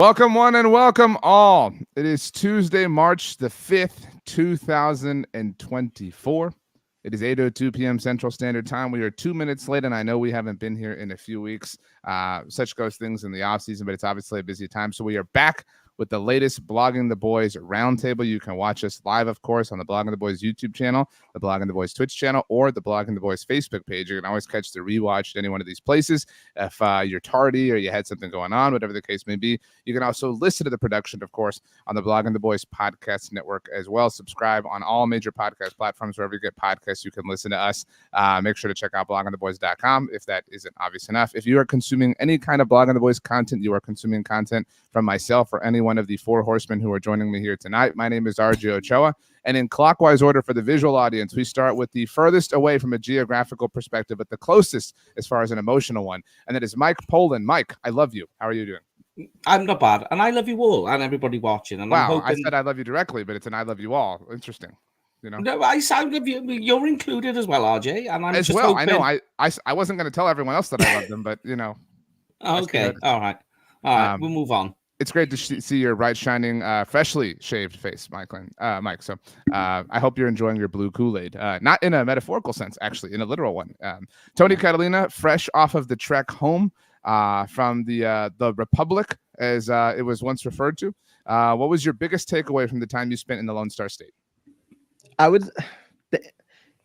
Welcome one and welcome all. It is Tuesday, March the 5th, 2024. It is 8:02 p.m. Central Standard Time. We are 2 minutes late, and I know we haven't been here in a few weeks. Such goes things in the offseason, but it's obviously a busy time. So we are back with the latest Blogging the Boys Roundtable. You can watch us live, of course, on the Blogging the Boys YouTube channel, the Blogging the Boys Twitch channel, or the Blogging the Boys Facebook page. You can always catch the rewatch at any one of these places. If you're tardy or you had something going on, whatever the case may be, you can also listen to the production, of course, on the Blogging the Boys Podcast Network as well. Subscribe on all major podcast platforms. Wherever you get podcasts, you can listen to us. Make sure to check out bloggingtheboys.com if that isn't obvious enough. If you are consuming any kind of Blogging the Boys content, you are consuming content from myself or any one of the four horsemen who are joining me here tonight. My name is RJ Ochoa, and in clockwise order for the visual audience, we start with the furthest away from a geographical perspective, but the closest as far as an emotional one, and that is Mike Poland. Mike, I love you. How are you doing? I'm not bad, and I love you all, and everybody watching. And wow, I'm hoping... I said I love you directly, but it's an I love you all. Interesting. You know? No, I sound of you. You're included as well, RJ, and I'm as just well. hoping... I know. I wasn't going to tell everyone else that I love them, but you know. Okay, all right. We'll move on. It's great to see your bright, shining, freshly shaved face, Mike. So I hope you're enjoying your blue Kool-Aid. Not in a metaphorical sense, actually, in a literal one. Tony Catalina, fresh off of the trek home from the Republic, as it was once referred to. What was your biggest takeaway from the time you spent in the Lone Star State?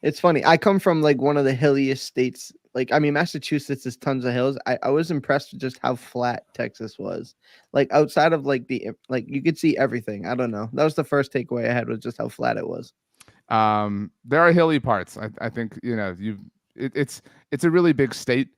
It's funny. I come from like one of the hilliest states. Like, I mean, Massachusetts is tons of hills. I was impressed with just how flat Texas was. Like outside of like you could see everything. I don't know. That was the first takeaway I had, was just how flat it was. There are hilly parts. I think, you know, it's a really big state,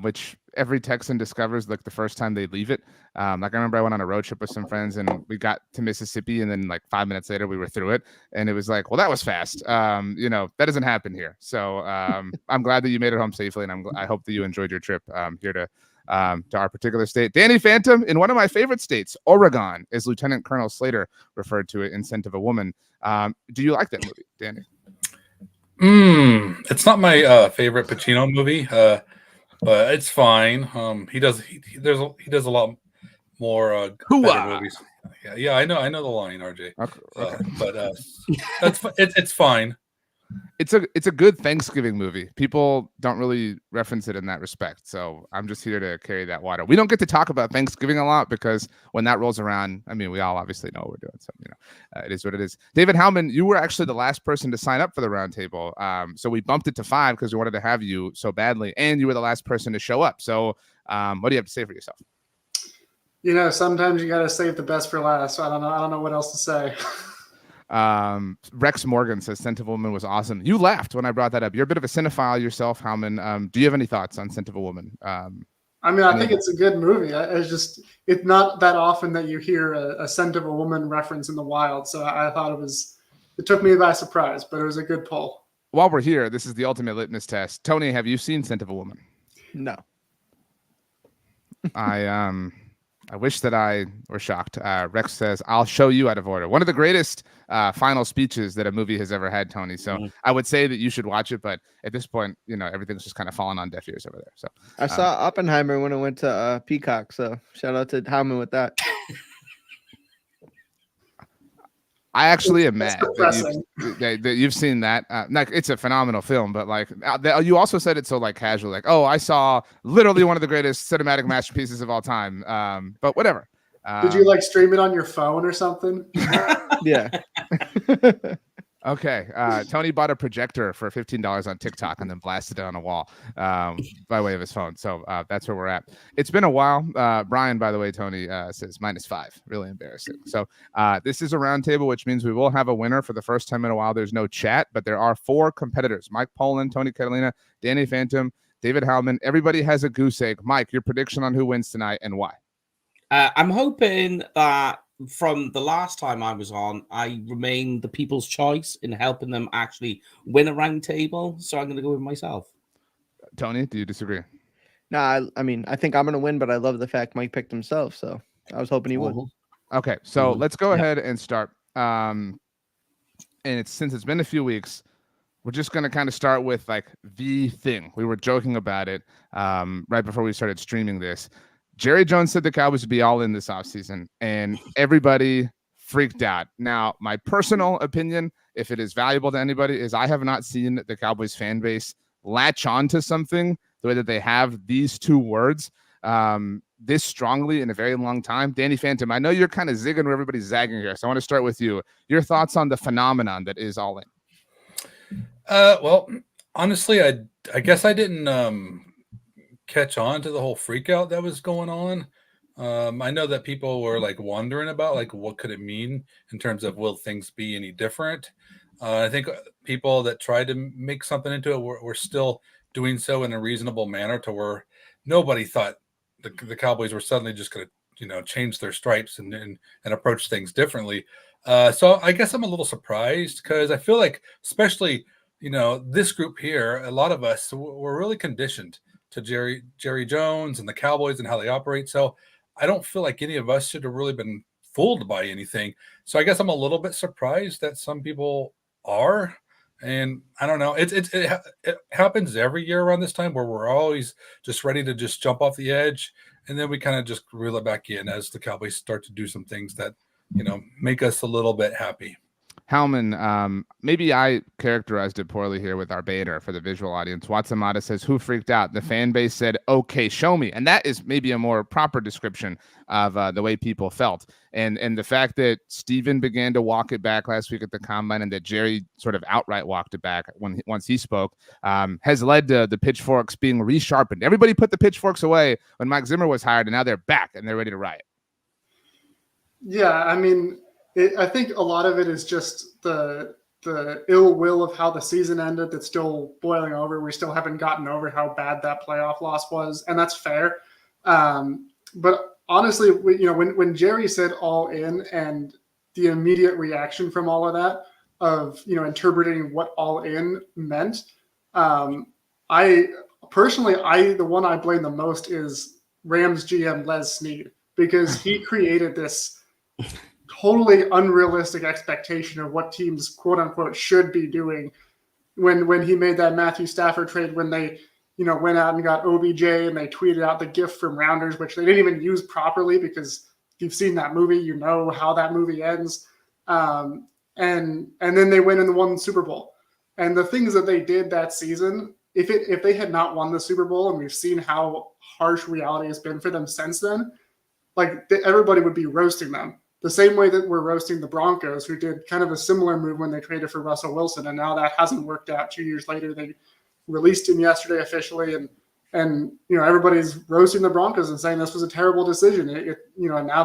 which every Texan discovers like the first time they leave it. Like I remember I went on a road trip with some friends and we got to Mississippi, and then like 5 minutes later we were through it, and it was like, well, that was fast. You know, that doesn't happen here. So I'm glad that you made it home safely, and I hope that you enjoyed your trip here to our particular state. Danny Phantom, in one of my favorite states, Oregon, as Lieutenant Colonel Slater referred to it in Scent of a Woman. Do you like that movie, Danny? It's not my favorite Pacino movie. But it's fine. He does a lot more better movies. Yeah, I know the line, RJ. Okay. But it's fine. It's a good Thanksgiving movie. People don't really reference it in that respect, so I'm just here to carry that water. We don't get to talk about Thanksgiving a lot because when that rolls around, I mean, we all obviously know what we're doing. So you know, it is what it is. David Howman, you were actually the last person to sign up for the roundtable, so we bumped it to 5 because we wanted to have you so badly, and you were the last person to show up. So, what do you have to say for yourself? You know, sometimes you got to save the best for last. So I don't know what else to say. Rex Morgan says Scent of a Woman was awesome. You laughed when I brought that up. You're a bit of a cinephile yourself, Howman. Do you have any thoughts on Scent of a Woman? I mean, I think it's a good movie. It's not that often that you hear a Scent of a Woman reference in the wild. So I thought it took me by surprise, but it was a good poll. While we're here, this is the ultimate litmus test. Tony, have you seen Scent of a Woman? No. I wish that I were shocked. Rex says, I'll show you out of order. One of the greatest final speeches that a movie has ever had, Tony. So I would say that you should watch it. But at this point, you know, everything's just kind of fallen on deaf ears over there. So I saw Oppenheimer when I went to Peacock. So shout out to Howman with that. I actually am mad that you've seen that. Like, it's a phenomenal film, but like you also said it so like casual, like, oh, I saw literally one of the greatest cinematic masterpieces of all time. But whatever. Did you like stream it on your phone or something? Yeah. Okay. Tony bought a projector for $15 on TikTok and then blasted it on a wall by way of his phone. So that's where we're at. It's been a while. Brian, by the way, Tony says -5. Really embarrassing. So this is a roundtable, which means we will have a winner for the first time in a while. There's no chat, but there are 4 competitors: Mike Poland, Tony Catalina, Danny Phantom, David Howman. Everybody has a goose egg. Mike, your prediction on who wins tonight and why? I'm hoping that from the last time I was on, I remain the people's choice in helping them actually win a round table. So I'm going to go with myself. Tony, do you disagree? No, I mean, I think I'm going to win, but I love the fact Mike picked himself. So I was hoping he would. Okay, so let's go ahead and start. And since it's been a few weeks, we're just going to kind of start with like the thing. We were joking about it right before we started streaming this. Jerry Jones said the Cowboys would be all in this offseason, and everybody freaked out. Now, my personal opinion, if it is valuable to anybody, is I have not seen the Cowboys fan base latch on to something the way that they have these two words this strongly in a very long time. Danny Phantom, I know you're kind of zigging where everybody's zagging here, so I want to start with you. Your thoughts on the phenomenon that is all in? Well, honestly, I guess I didn't catch on to the whole freak out that was going on. I know that people were like wondering about like what could it mean in terms of will things be any different. I think people that tried to make something into it were still doing so in a reasonable manner to where nobody thought the Cowboys were suddenly just going to change their stripes and approach things differently. So I guess I'm a little surprised because I feel like especially this group here, a lot of us were really conditioned to Jerry Jones and the Cowboys and how they operate. So I don't feel like any of us should have really been fooled by anything. So I guess I'm a little bit surprised that some people are. And I don't know. It happens every year around this time where we're always just ready to just jump off the edge. And then we kind of just reel it back in as the Cowboys start to do some things that, make us a little bit happy. Howman, maybe I characterized it poorly here with our banner for the visual audience. Watsamata says, who freaked out? The fan base said, okay, show me. And that is maybe a more proper description of the way people felt. And the fact that Steven began to walk it back last week at the Combine and that Jerry sort of outright walked it back once he spoke has led to the pitchforks being resharpened. Everybody put the pitchforks away when Mike Zimmer was hired, and now they're back and they're ready to riot. Yeah, I mean, I think a lot of it is just the ill will of how the season ended that's still boiling over. We still haven't gotten over how bad that playoff loss was, and that's fair. But honestly, when Jerry said all in and the immediate reaction from all of that of interpreting what all in meant, the one I blame the most is Rams GM Les Snead, because he created this totally unrealistic expectation of what teams quote unquote should be doing when he made that Matthew Stafford trade, when they went out and got OBJ and they tweeted out the gift from Rounders, which they didn't even use properly because if you've seen that movie, how that movie ends. And then they went and won the Super Bowl. And the things that they did that season, if they had not won the Super Bowl, and we've seen how harsh reality has been for them since then, everybody would be roasting them. The same way that we're roasting the Broncos, who did kind of a similar move when they traded for Russell Wilson, and now that hasn't worked out. 2 years later, they released him yesterday officially, and everybody's roasting the Broncos and saying this was a terrible decision. And now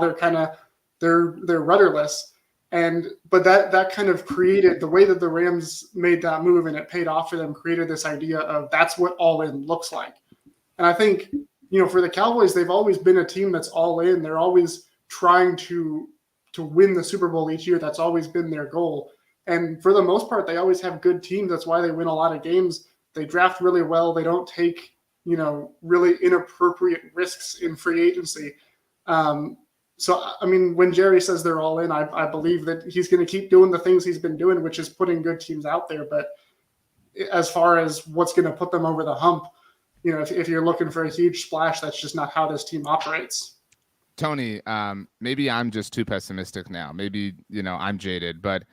they're rudderless, but that kind of created the way that the Rams made that move, and it paid off for them. Created this idea of that's what all in looks like, and I think for the Cowboys, they've always been a team that's all in. They're always trying to win the Super Bowl each year. That's always been their goal. And for the most part, they always have good teams. That's why they win a lot of games. They draft really well. They don't take, really inappropriate risks in free agency. So, I mean, when Jerry says they're all in, I believe that he's going to keep doing the things he's been doing, which is putting good teams out there. But as far as what's going to put them over the hump, if you're looking for a huge splash, that's just not how this team operates. Tony, maybe I'm just too pessimistic now. Maybe, I'm jaded, but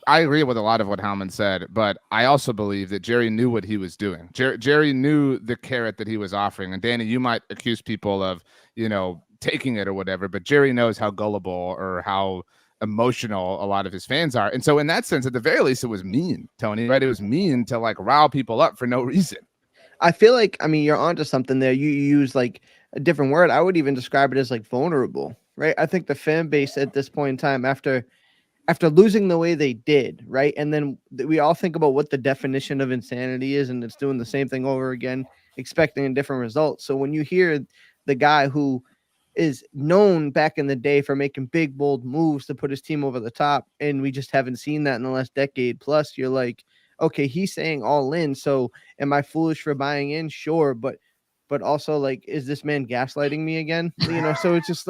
I agree with a lot of what Howman said, but I also believe that Jerry knew what he was doing. Jerry knew the carrot that he was offering. And Danny, you might accuse people of, taking it or whatever, but Jerry knows how gullible or how emotional a lot of his fans are. And so in that sense, at the very least, it was mean, Tony, right? It was mean to rile people up for no reason. I feel like, you're onto something there. You use a different word. I would even describe it as vulnerable, right? I think the fan base at this point in time, after losing the way they did, right? And then we all think about what the definition of insanity is, and it's doing the same thing over again, expecting a different result. So when you hear the guy who is known back in the day for making big, bold moves to put his team over the top, and we just haven't seen that in the last decade plus, you're like, okay, he's saying all in. So am I foolish for buying in? Sure. But also is this man gaslighting me again? So it's just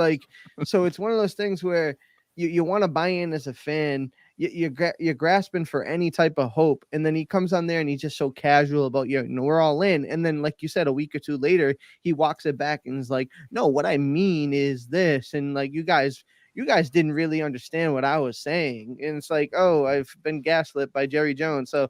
so it's one of those things where you want to buy in as a fan. you're grasping for any type of hope, and then he comes on there and he's just so casual about, you know, we're all in, and then like you said, a week or two later he walks it back and is like, no, what I mean is this, and like you guys didn't really understand what I was saying, and it's like, oh, I've been gaslit by Jerry Jones. So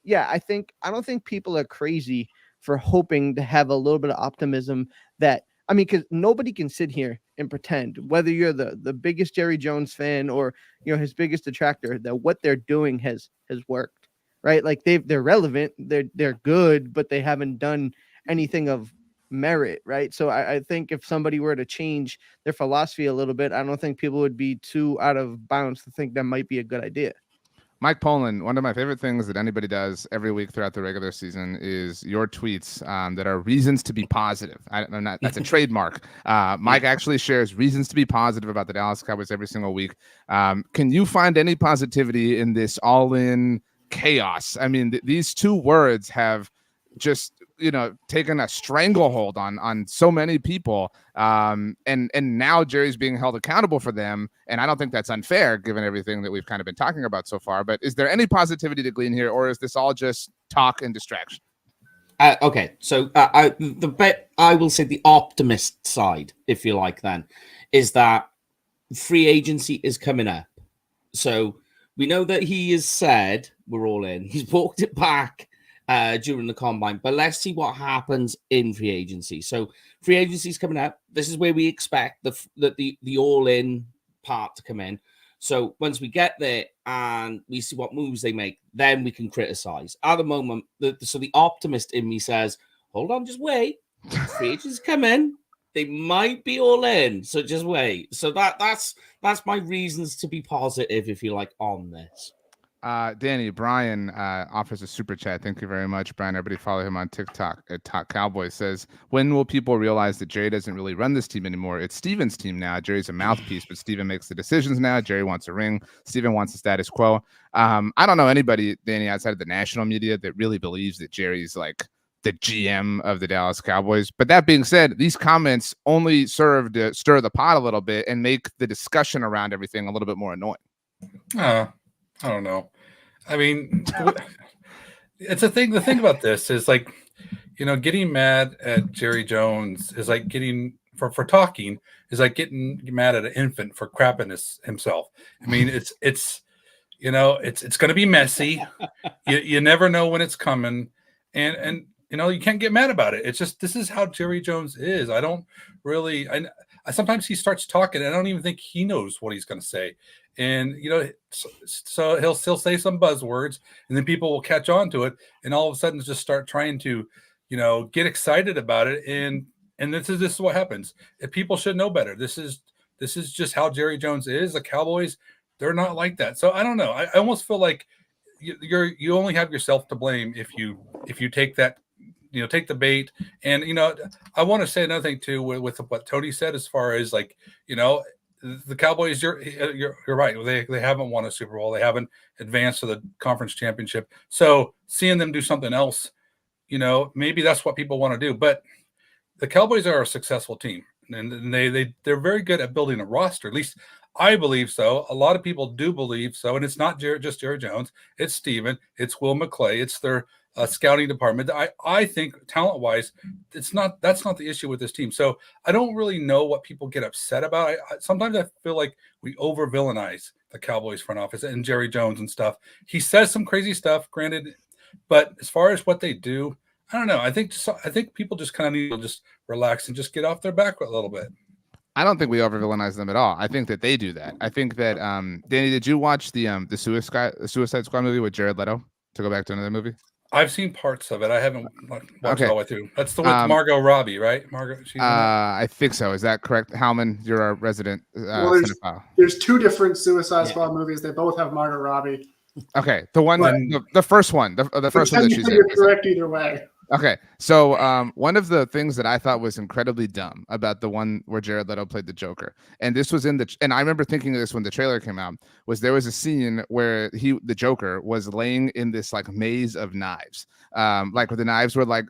yeah, I don't think people are crazy for hoping to have a little bit of optimism that, I mean, because nobody can sit here and pretend, whether you're the biggest Jerry Jones fan or, you know, his biggest detractor, that what they're doing has worked, right? Like they're relevant, they're good, but they haven't done anything of merit, right? So I think if somebody were to change their philosophy a little bit, I don't think people would be too out of bounds to think that might be a good idea. Mike Poland, one of my favorite things that anybody does every week throughout the regular season is your tweets that are reasons to be positive. That's a trademark. Mike actually shares reasons to be positive about the Dallas Cowboys every single week. Can you find any positivity in this all-in chaos? I mean, these two words have just, you know, taken a stranglehold on so many people. And now Jerry's being held accountable for them. And I don't think that's unfair given everything that we've kind of been talking about so far. But is there any positivity to glean here, or is this all just talk and distraction? Okay, so I will say the optimist side, if you like, then, is that free agency is coming up. So we know that he has said we're all in. He's walked it back during the combine, but let's see what happens in free agency. So free agency is coming up. This is where we expect the all-in part to come in. So once we get there and we see what moves they make, then we can criticize. At the moment, so the optimist in me says, hold on, just wait. Free agents come in. They might be all in, so just wait. So that's my reasons to be positive, if you like, on this. Danny, Brian offers a super chat. Thank you very much, Brian. Everybody follow him on TikTok at Talk Cowboys. Says, when will people realize that Jerry doesn't really run this team anymore? It's Steven's team now. Jerry's a mouthpiece, but Steven makes the decisions now. Jerry wants a ring. Steven wants the status quo. I don't know anybody, Danny, outside of the national media that really believes that Jerry's like the GM of the Dallas Cowboys. But that being said, these comments only serve to stir the pot a little bit and make the discussion around everything a little bit more annoying. I don't know. I mean, it's a thing. The thing about this is, like, you know, getting mad at Jerry Jones is like getting for talking is like getting mad at an infant for crapping himself. I mean, it's you know, it's going to be messy. You never know when it's coming, and you know, you can't get mad about it. It's just, this is how Jerry Jones is. I don't really. I sometimes he starts talking, and I don't even think he knows what he's going to say. And, you know, so he'll still say some buzzwords, and then people will catch on to it, and all of a sudden just start trying to, you know, get excited about it. And this is what happens. If people should know better. This is just how Jerry Jones is. The Cowboys, they're not like that. So I don't know. I almost feel like you only have yourself to blame if you take that, you know, take the bait. And, you know, I want to say another thing too with what Tony said, as far as, like, you know, the Cowboys, you're right. They haven't won a Super Bowl. They haven't advanced to the conference championship. So seeing them do something else, you know, maybe that's what people want to do. But the Cowboys are a successful team, and they're very good at building a roster. At least I believe so. A lot of people do believe so. And it's not just Jerry Jones. It's Steven. It's Will McClay. It's their scouting department. I think talent-wise, that's not the issue with this team. So I don't really know what people get upset about. Sometimes I feel like we over-villainize the Cowboys front office and Jerry Jones and stuff. He says some crazy stuff, granted, but as far as what they do, I don't know. I think people just kind of need to just relax and just get off their back a little bit. I don't think we over-villainize them at all. I think that they do that. I think that Danny, did you watch the Suicide Squad movie with Jared Leto? To go back to another movie. I've seen parts of it. I haven't watched it all the way through. That's the one with Margot Robbie, right? I think so. Is that correct? Howman, you're our resident cinephile. There's two different Suicide Squad movies. They both have Margot Robbie. Okay, the one, the first one, the first one that she's in. You're correct either way. Okay, so one of the things that I thought was incredibly dumb about the one where Jared Leto played the Joker, and this was and I remember thinking of this when the trailer came out, was there was a scene where the Joker was laying in this like maze of knives, like where the knives were like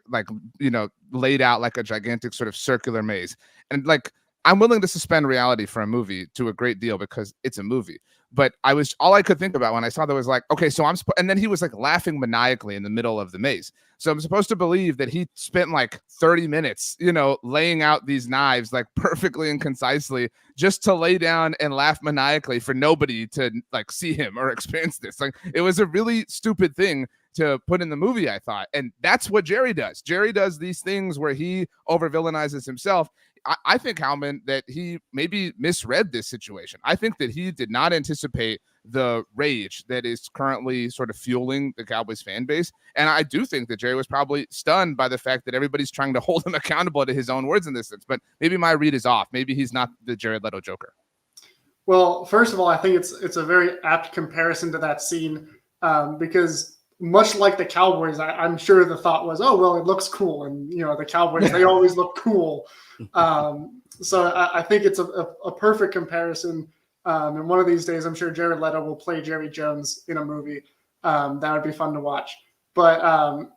you know, laid out like a gigantic sort of circular maze, and like I'm willing to suspend reality for a movie to a great deal because it's a movie. But all I could think about when I saw that was like, okay, so and then he was like laughing maniacally in the middle of the maze. So I'm supposed to believe that he spent like 30 minutes, laying out these knives like perfectly and concisely just to lay down and laugh maniacally for nobody to like see him or experience this. Like, it was a really stupid thing to put in the movie, I thought. And that's what Jerry does. Jerry does these things where he over villainizes himself. I think, Howman, that he maybe misread this situation. I think that he did not anticipate the rage that is currently sort of fueling the Cowboys fan base. And I do think that Jerry was probably stunned by the fact that everybody's trying to hold him accountable to his own words in this sense. But maybe my read is off. Maybe he's not the Jared Leto Joker. Well, first of all, I think it's a very apt comparison to that scene because much like the Cowboys, I'm sure the thought was, oh, well, it looks cool. And, the Cowboys, they always look cool. So I think it's a perfect comparison. And one of these days, I'm sure Jared Leto will play Jerry Jones in a movie. That would be fun to watch. But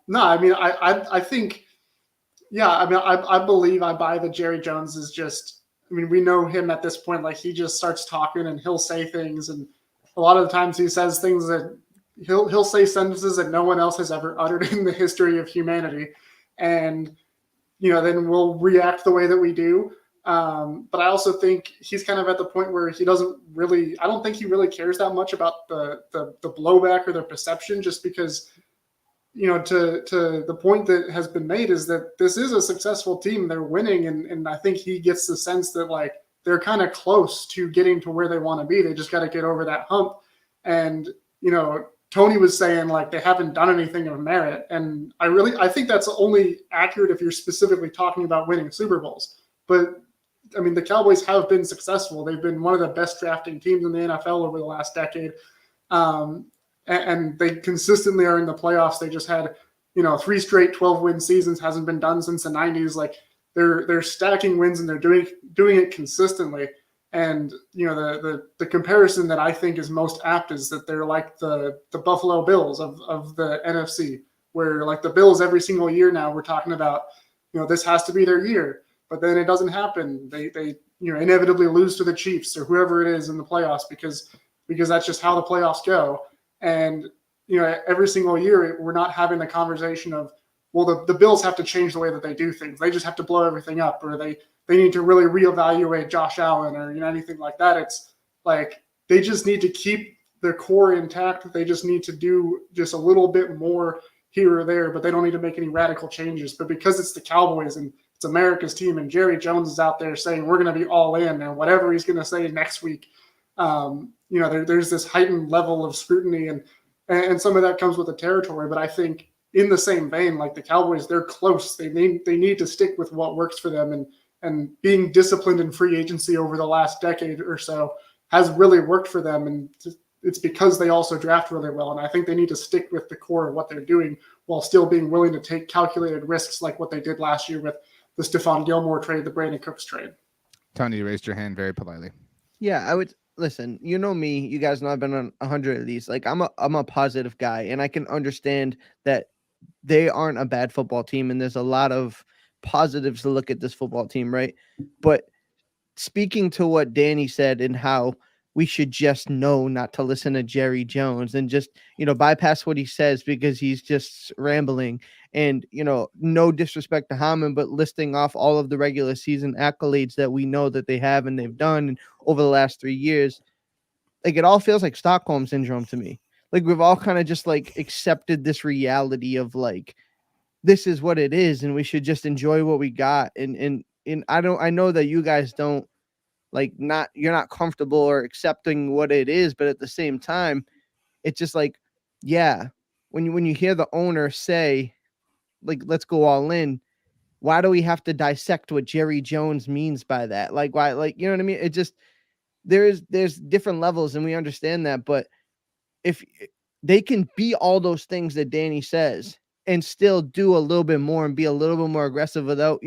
no, I mean, I think, yeah, I mean, I believe I buy that Jerry Jones is just, I mean, we know him at this point, like he just starts talking and he'll say things. And a lot of the times he says things that he'll say sentences that no one else has ever uttered in the history of humanity. And, then we'll react the way that we do. But I also think he's kind of at the point where he doesn't really, I don't think he really cares that much about the blowback or the perception, just because, to the point that has been made is that this is a successful team. They're winning. And I think he gets the sense that like, they're kind of close to getting to where they want to be. They just got to get over that hump. And, Tony was saying like they haven't done anything of merit. And I think that's only accurate if you're specifically talking about winning Super Bowls. But I mean, the Cowboys have been successful. They've been one of the best drafting teams in the NFL over the last decade. And they consistently are in the playoffs. They just had, 3 straight 12-win seasons. Hasn't been done since the 90s. Like they're stacking wins and they're doing it consistently. And, the comparison that I think is most apt is that they're like the Buffalo Bills of the NFC, where like the Bills every single year now we're talking about, this has to be their year. But then it doesn't happen. They inevitably lose to the Chiefs or whoever it is in the playoffs because that's just how the playoffs go. And every single year we're not having the conversation of, well, the Bills have to change the way that they do things. They just have to blow everything up, or they need to really reevaluate Josh Allen or anything like that. It's like they just need to keep their core intact. They just need to do just a little bit more here or there, but they don't need to make any radical changes. But because it's the Cowboys and it's America's team, and Jerry Jones is out there saying we're going to be all in, and whatever he's going to say next week, there's this heightened level of scrutiny, and some of that comes with the territory. But I think in the same vein, like the Cowboys, they're close. They need to stick with what works for them, and being disciplined in free agency over the last decade or so has really worked for them. And it's because they also draft really well. And I think they need to stick with the core of what they're doing while still being willing to take calculated risks like what they did last year with the Stephon Gilmore trade, the Brandon Cooks trade. Tony, you raised your hand very politely. Yeah, I would listen. You know me. You guys know I've been on 100 of these. Like I'm a positive guy, and I can understand that they aren't a bad football team, and there's a lot of positives to look at this football team, right? But speaking to what Danny said and how we should just know not to listen to Jerry Jones and just, bypass what he says because he's just rambling, and, no disrespect to Howman, but listing off all of the regular season accolades that we know that they have and they've done over the last 3 years. Like it all feels like Stockholm syndrome to me. Like we've all kind of just like accepted this reality of like, this is what it is, and we should just enjoy what we got. And I know that you guys don't you're not comfortable or accepting what it is, but at the same time, it's just like, yeah, when you hear the owner say, like, let's go all in, why do we have to dissect what Jerry Jones means by that? Like, why, like, you know what I mean? It just, there's different levels, and we understand that, but if they can be all those things that Danny says and still do a little bit more and be a little bit more aggressive without,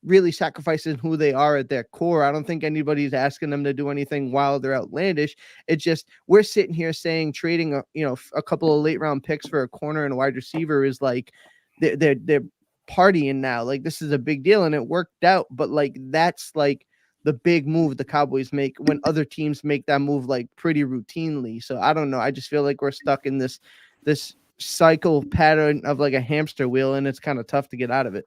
really sacrificing who they are at their core. I don't think anybody's asking them to do anything wild or outlandish. It's just, we're sitting here saying trading a couple of late round picks for a corner and a wide receiver is like, they're partying now. Like this is a big deal, and it worked out. But like, that's like the big move the Cowboys make when other teams make that move like pretty routinely. So I don't know. I just feel like we're stuck in this cycle pattern of like a hamster wheel, and it's kind of tough to get out of it.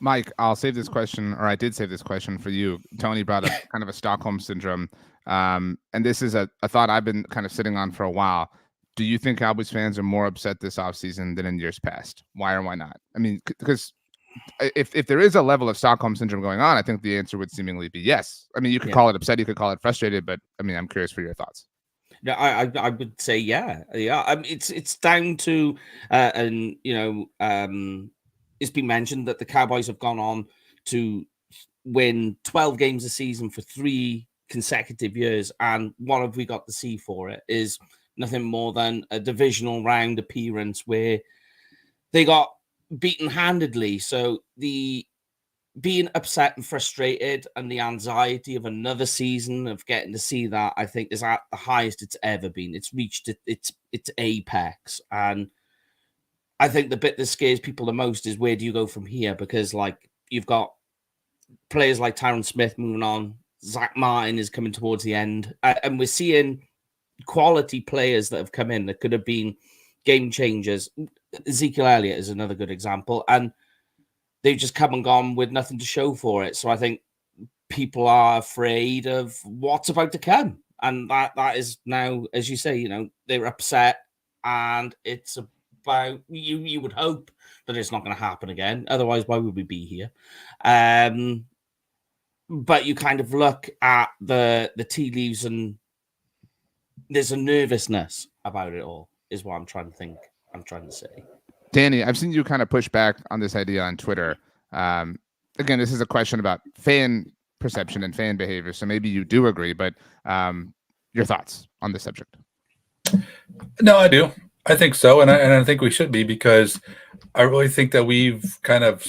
Mike, I'll save this question, or I did save this question for you. Tony brought up kind of a Stockholm syndrome. And this is a thought I've been kind of sitting on for a while. Do you think Cowboys fans are more upset this offseason than in years past? Why or why not? I mean, because if there is a level of Stockholm syndrome going on, I think the answer would seemingly be yes. I mean, you could call it upset, you could call it frustrated, but I mean, I'm curious for your thoughts. No, I would say yeah. It's down to and it's been mentioned that the Cowboys have gone on to win 12 games a season for 3 consecutive years, and what have we got to see for it is nothing more than a divisional round appearance where they got beaten handedly. So the being upset and frustrated and the anxiety of another season of getting to see that, I think, is at the highest it's ever been. It's reached its apex. And I think the bit that scares people the most is where do you go from here? Because like you've got players like Tyron Smith moving on, Zach Martin is coming towards the end, and we're seeing quality players that have come in that could have been game changers. Ezekiel Elliott is another good example, and they've just come and gone with nothing to show for it. So I think people are afraid of what's about to come. And that is now, as you say, they're upset, and it's about, you would hope that it's not going to happen again. Otherwise, why would we be here? But you kind of look at the tea leaves, and there's a nervousness about it all, is what I'm trying to say. Danny, I've seen you kind of push back on this idea on Twitter. Again, this is a question about fan perception and fan behavior, so maybe you do agree, but your thoughts on this subject? No, I do. I think so, and I think we should be, because I really think that we've kind of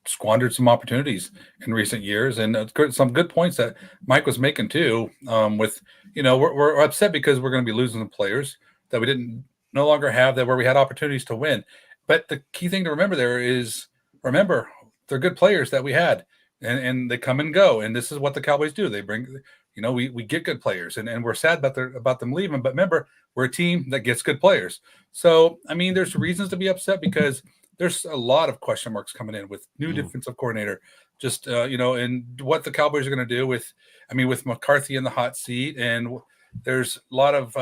squandered some opportunities in recent years, and some good points that Mike was making too. With we're upset because we're going to be losing some players that we didn't no longer have, that where we had opportunities to win. But the key thing to remember there is, they're good players that we had, and they come and go. And this is what the Cowboys do. They bring, we get good players, and we're sad about them leaving. But remember, we're a team that gets good players. So, I mean, there's reasons to be upset because there's a lot of question marks coming in with new defensive coordinator, just, and what the Cowboys are going to do with McCarthy in the hot seat. And there's a lot of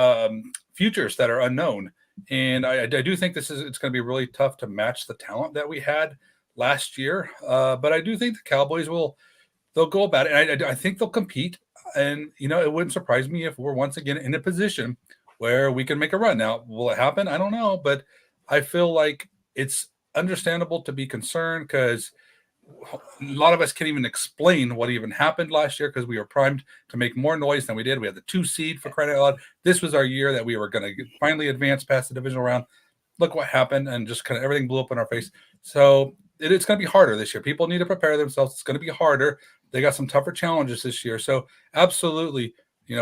futures that are unknown. And I do think it's going to be really tough to match the talent that we had last year. But I do think the Cowboys they'll go about it. And I think they'll compete. And, it wouldn't surprise me if we're once again in a position where we can make a run. Now, will it happen? I don't know. But I feel like it's understandable to be concerned, because a lot of us can't even explain what even happened last year, because we were primed to make more noise than we did. We had the 2 seed, for crying out loud. This was our year that we were going to finally advance past the divisional round. Look what happened, and just kind of everything blew up in our face. So it's going to be harder this year. People need to prepare themselves. It's going to be harder. They got some tougher challenges this year. So absolutely,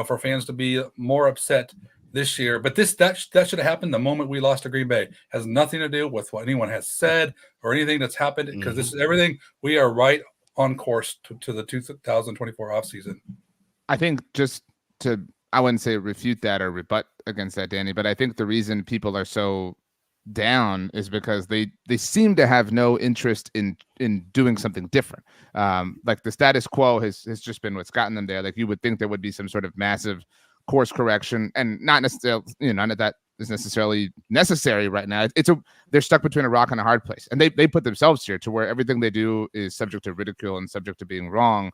for fans to be more upset this year. But that should have happened the moment we lost to Green Bay. It has nothing to do with what anyone has said or anything that's happened, because this is everything. We are right on course to the 2024 offseason. I think I wouldn't say refute that or rebut against that, Danny, but I think the reason people are so down is because they seem to have no interest in doing something different. Like the status quo has just been what's gotten them there. Like you would think there would be some sort of massive course correction, and not necessarily, none of that is necessarily necessary right now. They're stuck between a rock and a hard place, and they put themselves here to where everything they do is subject to ridicule and subject to being wrong.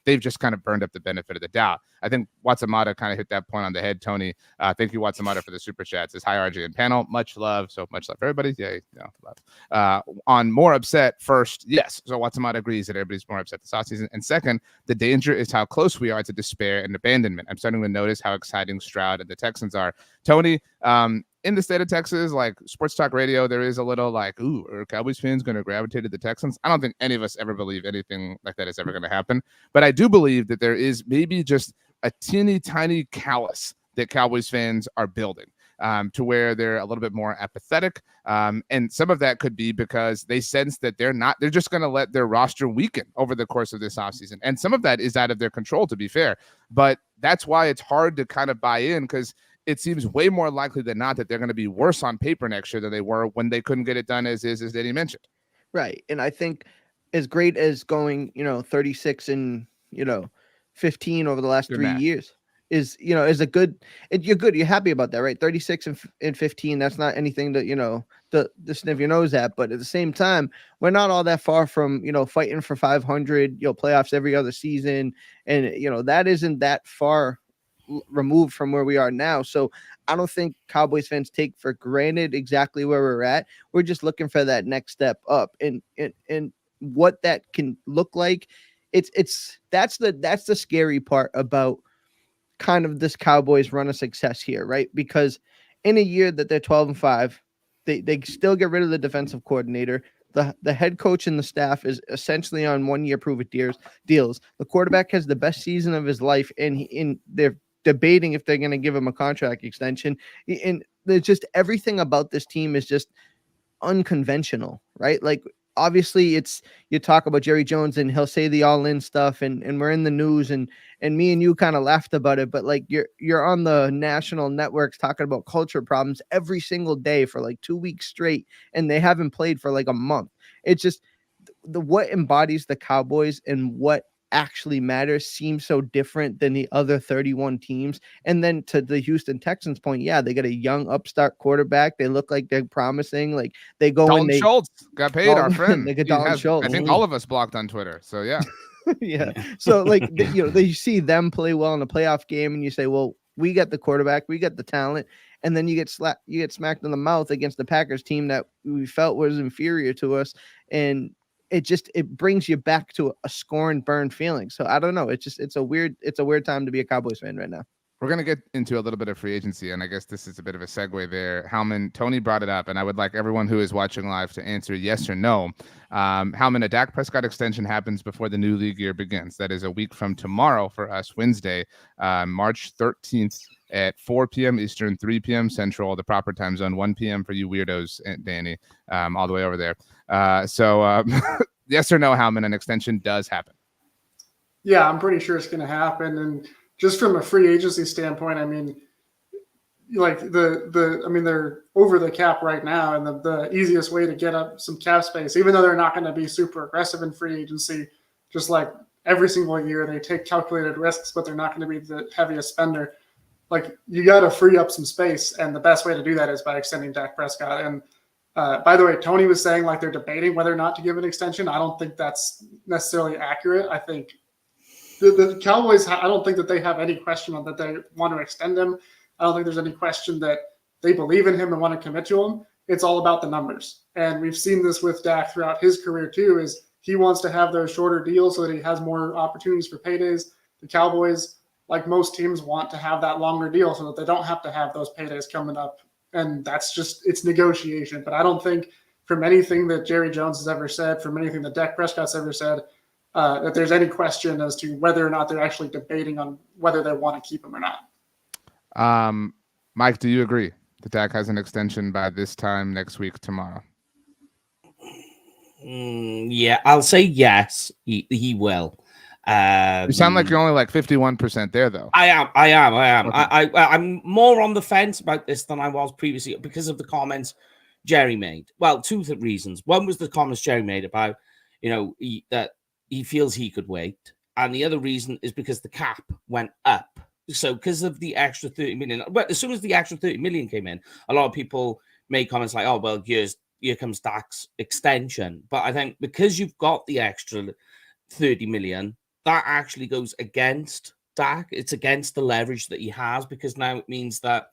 They've just kind of burned up the benefit of the doubt. I think Watsamata kind of hit that point on the head, Tony. Thank you, Watsamata, for the super chat. Says, hi, RJ and panel. Much love. So much love for everybody. Yeah, love. On more upset, first, yes. So Watsamata agrees that everybody's more upset this offseason. And second, the danger is how close we are to despair and abandonment. I'm starting to notice how exciting Stroud and the Texans are. Tony, in the state of Texas, like sports talk radio, there is a little like, ooh, are Cowboys fans going to gravitate to the Texans? I don't think any of us ever believe anything like that is ever going to happen. But I do believe that there is maybe just a teeny tiny callus that Cowboys fans are building. to where they're a little bit more apathetic. And some of that could be because they sense that they're just going to let their roster weaken over the course of this offseason. And some of that is out of their control, to be fair. But that's why it's hard to kind of buy in, because it seems way more likely than not that they're going to be worse on paper next year than they were when they couldn't get it done as Danny mentioned. Right. And I think as great as going, 36 and, 15 over the last Good 3 math. years is a good, you're good. You're happy about that, right? 36 and 15. That's not anything that, to sniff your nose at. But at the same time, we're not all that far from, fighting for 500, playoffs every other season. And, that isn't that far removed from where we are now. So I don't think Cowboys fans take for granted exactly where we're at. We're just looking for that next step up, and what that can look like. That's the scary part about kind of this Cowboys run of success here, right? Because in a year that they're 12-5, they still get rid of the defensive coordinator. The head coach and the staff is essentially on 1-year prove-it deals. The quarterback has the best season of his life, and they're debating if they're going to give him a contract extension. And there's just everything about this team is just unconventional, right? Like, obviously you talk about Jerry Jones and he'll say the all-in stuff, and we're in the news, and me and you kind of laughed about it, but like you're on the national networks talking about culture problems every single day for like 2 weeks straight, and they haven't played for like a month. It's just what embodies the Cowboys and what actually matters seems so different than the other 31 teams. And then to the Houston Texans point, yeah, they got a young upstart quarterback. They look like they're promising. Like they go Dalton in, Schultz got paid, our friend. They get Dalton Schultz. I think all of us blocked on Twitter. So yeah. Yeah. So like, they see them play well in a playoff game, and you say, well, we got the quarterback, we got the talent. And then you get smacked in the mouth against the Packers team that we felt was inferior to us. And it brings you back to a score and burn feeling. So I don't know. It's a weird time to be a Cowboys fan right now. We're going to get into a little bit of free agency, and I guess this is a bit of a segue there. Howman, Tony brought it up, and I would like everyone who is watching live to answer yes or no. Howman, a Dak Prescott extension happens before the new league year begins. That is a week from tomorrow for us, Wednesday, March 13th at 4 p.m. Eastern, 3 p.m. Central, the proper time zone, 1 p.m. for you weirdos, Danny, all the way over there. So yes or no, Howman, an extension does happen? Yeah, I'm pretty sure it's going to happen. And just from a free agency standpoint, I mean, like they're over the cap right now, and the easiest way to get up some cap space, even though they're not going to be super aggressive in free agency, just like every single year they take calculated risks, but they're not going to be the heaviest spender. Like, you got to free up some space, and the best way to do that is by extending Dak Prescott. And by the way, Tony was saying like they're debating whether or not to give an extension. I don't think that's necessarily accurate. I think the Cowboys, I don't think that they have any question on that they want to extend him. I don't think there's any question that they believe in him and want to commit to him. It's all about the numbers. And we've seen this with Dak throughout his career too, is he wants to have those shorter deals so that he has more opportunities for paydays. The Cowboys, like most teams, want to have that longer deal so that they don't have to have those paydays coming up. And that's just, it's negotiation. But I don't think from anything that Jerry Jones has ever said, from anything that Dak Prescott's ever said, that there's any question as to whether or not they're actually debating on whether they want to keep him or not. Mike, do you agree that Dak has an extension by this time next week, tomorrow? Yeah, I'll say yes, he will. You sound like you're only like 51% there, though. I am. Okay. I'm more on the fence about this than I was previously because of the comments Jerry made. Well, two reasons. One was the comments Jerry made about, that he feels he could wait. And the other reason is because the cap went up. So because of the extra 30 million, well, as soon as the extra 30 million came in, a lot of people made comments like, oh, well, here comes Dak's extension. But I think because you've got the extra 30 million, that actually goes against Dak. It's against the leverage that he has, because now it means that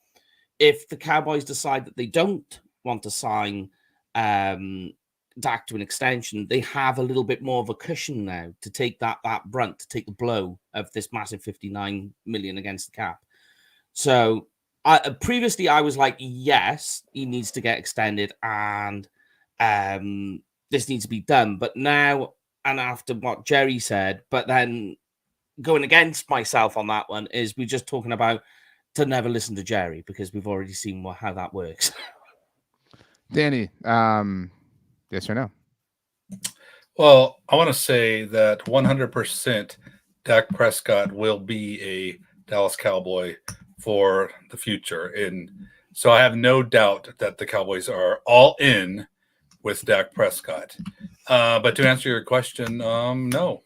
if the Cowboys decide that they don't want to sign Dak to an extension, they have a little bit more of a cushion now to take that brunt, to take the blow of this massive 59 million against the cap. So previously I was like, yes, he needs to get extended and this needs to be done. But now, and after what Jerry said, but then going against myself on that one, is we're just talking about to never listen to Jerry because we've already seen how that works. Danny, yes or no? Well, I want to say that 100% Dak Prescott will be a Dallas Cowboy for the future. And so I have no doubt that the Cowboys are all in with Dak Prescott. But to answer your question, no,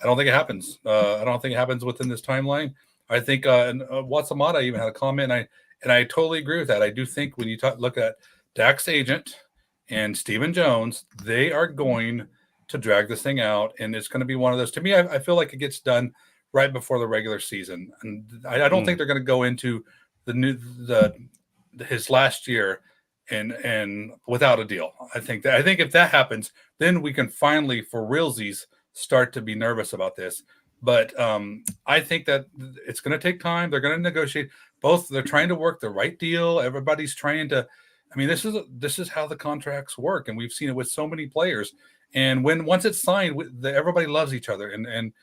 I don't think it happens. I don't think it happens within this timeline. I think Watsamata even had a comment, and I totally agree with that. I do think when you look at Dak's agent and Stephen Jones, they are going to drag this thing out, and it's going to be one of those. To me, I feel like it gets done right before the regular season, and I don't think they're going to go into his last year and without a deal. I think if that happens, then we can finally, for realsies, start to be nervous about this. But I think that it's going to take time. They're going to negotiate. They're trying to work the right deal. Everybody's trying to. I mean, this is how the contracts work, and we've seen it with so many players. And once it's signed, everybody loves each other, and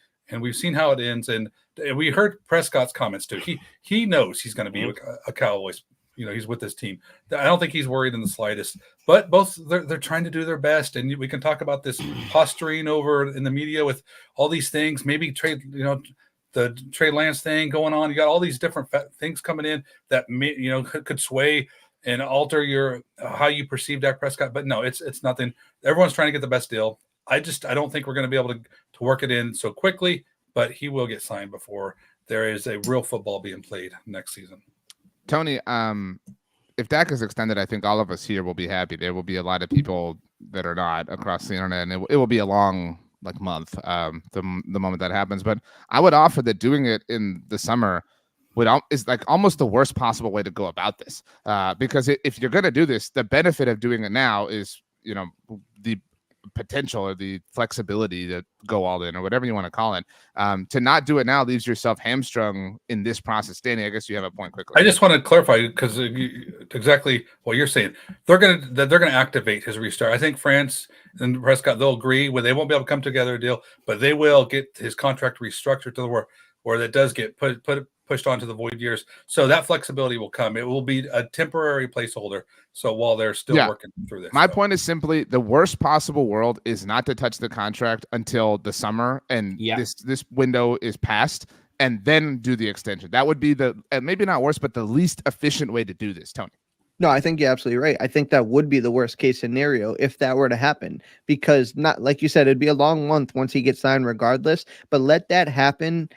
we've seen how it ends. And we heard Prescott's comments too. He knows he's going to be a Cowboys. He's with his team. I don't think he's worried in the slightest. But both they're trying to do their best, and we can talk about this posturing over in the media with all these things. Maybe trade, the Trey Lance thing going on. You got all these different things coming in that could sway and alter how you perceive Dak Prescott. But no, it's nothing. Everyone's trying to get the best deal. I don't think we're going to be able to work it in so quickly, but he will get signed before there is a real football being played next season. Tony, if Dak is extended, I think all of us here will be happy. There will be a lot of people that are not across the internet, and it will be a long month the moment that happens. But I would offer that doing it in the summer is like almost the worst possible way to go about this, because if you're going to do this, the benefit of doing it now is the potential or the flexibility to go all in or whatever you want to call it. To not do it now leaves yourself hamstrung in this process. Danny, I guess you have a point quickly. I just want to clarify because exactly what you're saying. They're going to activate his restart. I think France and Prescott, they'll agree they won't be able to come together a deal, but they will get his contract restructured to the where that does get pushed onto the void years. So that flexibility will come. It will be a temporary placeholder. So while they're still working through this. My point is simply the worst possible world is not to touch the contract until the summer and this window is passed and then do the extension. That would be maybe not worse, but the least efficient way to do this, Tony. No, I think you're absolutely right. I think that would be the worst case scenario if that were to happen, because not like you said, it'd be a long month once he gets signed regardless, but let that happen.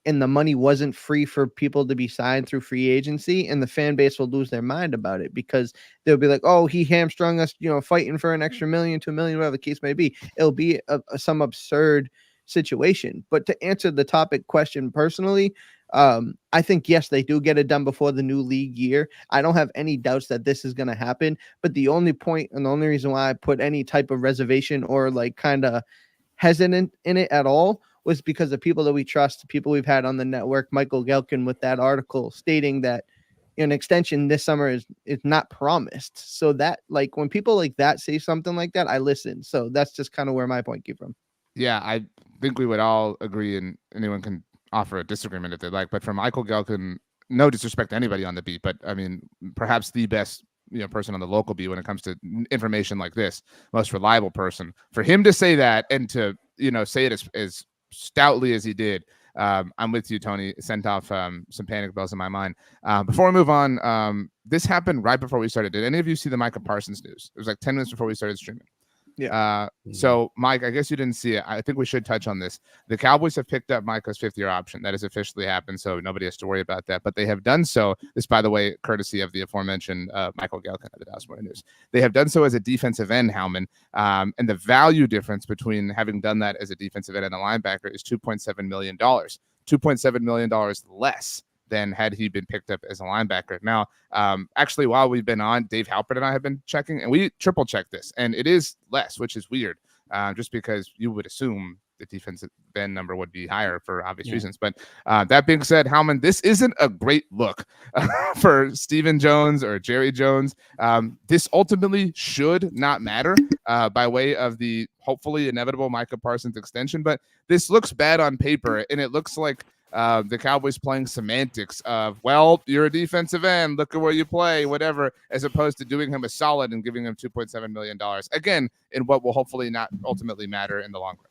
And the money wasn't free for people to be signed through free agency, and the fan base will lose their mind about it because they'll be like, oh, he hamstrung us, fighting for an extra $1 million, $2 million, whatever the case may be. It'll be some absurd situation. But to answer the topic question personally, I think, yes, they do get it done before the new league year. I don't have any doubts that this is going to happen. But the only point and the only reason why I put any type of reservation or kind of hesitant in it at all was because the people that we trust, the people we've had on the network, Michael Gelkin with that article stating that an extension this summer is not promised. So that when people like that say something like that, I listen. So that's just kind of where my point came from. Yeah, I think we would all agree, and anyone can offer a disagreement if they like. But from Michael Gelkin, no disrespect to anybody on the beat, but I mean, perhaps the best person on the local beat when it comes to information like this, most reliable person. For him to say that and to say it as stoutly as he did, I'm with you, Tony. It sent off some panic bells in my mind. Before we move on, this happened right before we started. Did any of you see the Micah Parsons news? It was like 10 minutes before we started streaming. Yeah. So, Mike, I guess you didn't see it. I think we should touch on this. The Cowboys have picked up Micah's 5th-year option. That has officially happened, so nobody has to worry about that. But they have done so. This, by the way, courtesy of the aforementioned Michael Gelkin of the Dallas Morning News. They have done so as a defensive end, Howman. And the value difference between having done that as a defensive end and a linebacker is $2.7 million. $2.7 million less than had he been picked up as a linebacker. Now, actually, while we've been on, Dave Halpert and I have been checking, and we triple checked this, and it is less, which is weird, just because you would assume the defensive end number would be higher for obvious reasons. But that being said, Howman, this isn't a great look for Stephen Jones or Jerry Jones. This ultimately should not matter by way of the hopefully inevitable Micah Parsons extension, but this looks bad on paper, and it looks like the Cowboys playing semantics of, well, you're a defensive end, look at where you play, whatever, as opposed to doing him a solid and giving him $2.7 million. Again, in what will hopefully not ultimately matter in the long run.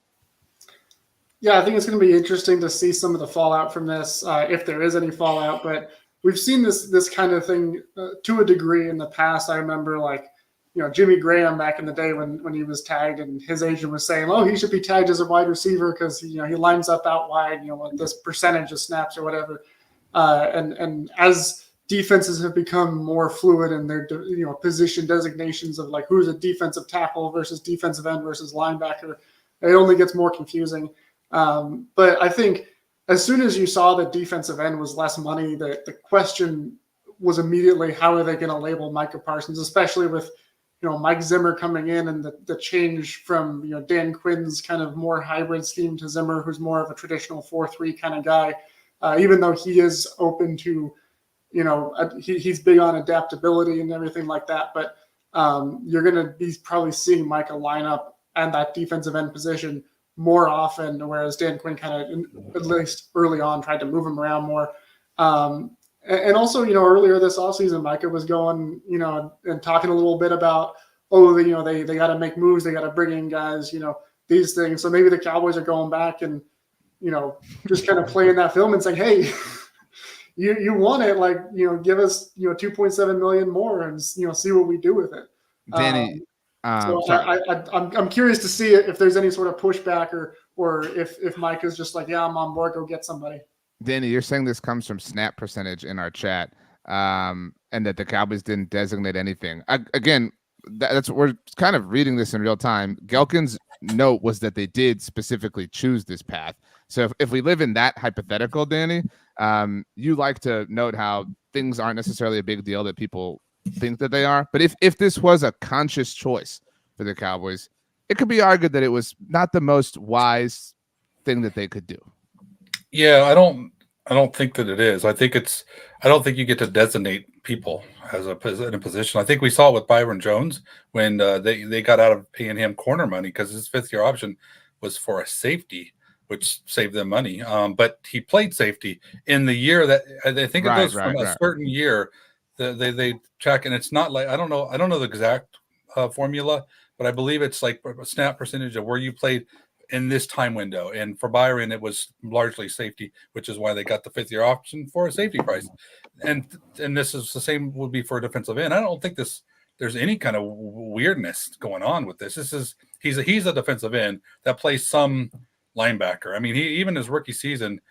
Yeah, I think it's going to be interesting to see some of the fallout from this, if there is any fallout. But we've seen this kind of thing to a degree in the past. I remember, like, Jimmy Graham back in the day when he was tagged, and his agent was saying, "Oh, he should be tagged as a wide receiver because he lines up out wide, this percentage of snaps or whatever." And as defenses have become more fluid in their position designations of like who's a defensive tackle versus defensive end versus linebacker, it only gets more confusing. But I think as soon as you saw that defensive end was less money, the question was immediately, how are they going to label Micah Parsons, especially with Mike Zimmer coming in and the change from Dan Quinn's kind of more hybrid scheme to Zimmer, who's more of a traditional 4-3 kind of guy. Even though he is open to, he's big on adaptability and everything like that. But you're going to be probably seeing Micah line up and that defensive end position more often, whereas Dan Quinn kind of, at least early on, tried to move him around more. And also, earlier this offseason, Micah was going, and talking a little bit about, they got to make moves, they got to bring in guys, these things. So maybe the Cowboys are going back and, just kind of playing that film and saying, hey, you want it, like, give us, $2.7 million more and, see what we do with it. Danny, so I'm curious to see if there's any sort of pushback or if Mike is just like, yeah, I'm on board, go get somebody. Danny, you're saying this comes from snap percentage in our chat, and that the Cowboys didn't designate anything. Again, we're kind of reading this in real time. Gelkin's note was that they did specifically choose this path. So if we live in that hypothetical, Danny, you like to note how things aren't necessarily a big deal that people think that they are. But if this was a conscious choice for the Cowboys, it could be argued that it was not the most wise thing that they could do. Yeah, I don't think that it is. I don't think you get to designate people in a position. I think we saw it with Byron Jones when they got out of paying him corner money because his fifth-year option was for a safety, which saved them money. But he played safety in the year that I think it goes from a certain year. They track, and it's not like I don't know the exact formula, but I believe it's like a snap percentage of where you played in this time window. And for Byron, it was largely safety, which is why they got the fifth-year option for a safety price. And this is the same would be for a defensive end. I don't think there's any kind of weirdness going on with this. He's a defensive end that plays some linebacker. I mean, even his rookie season,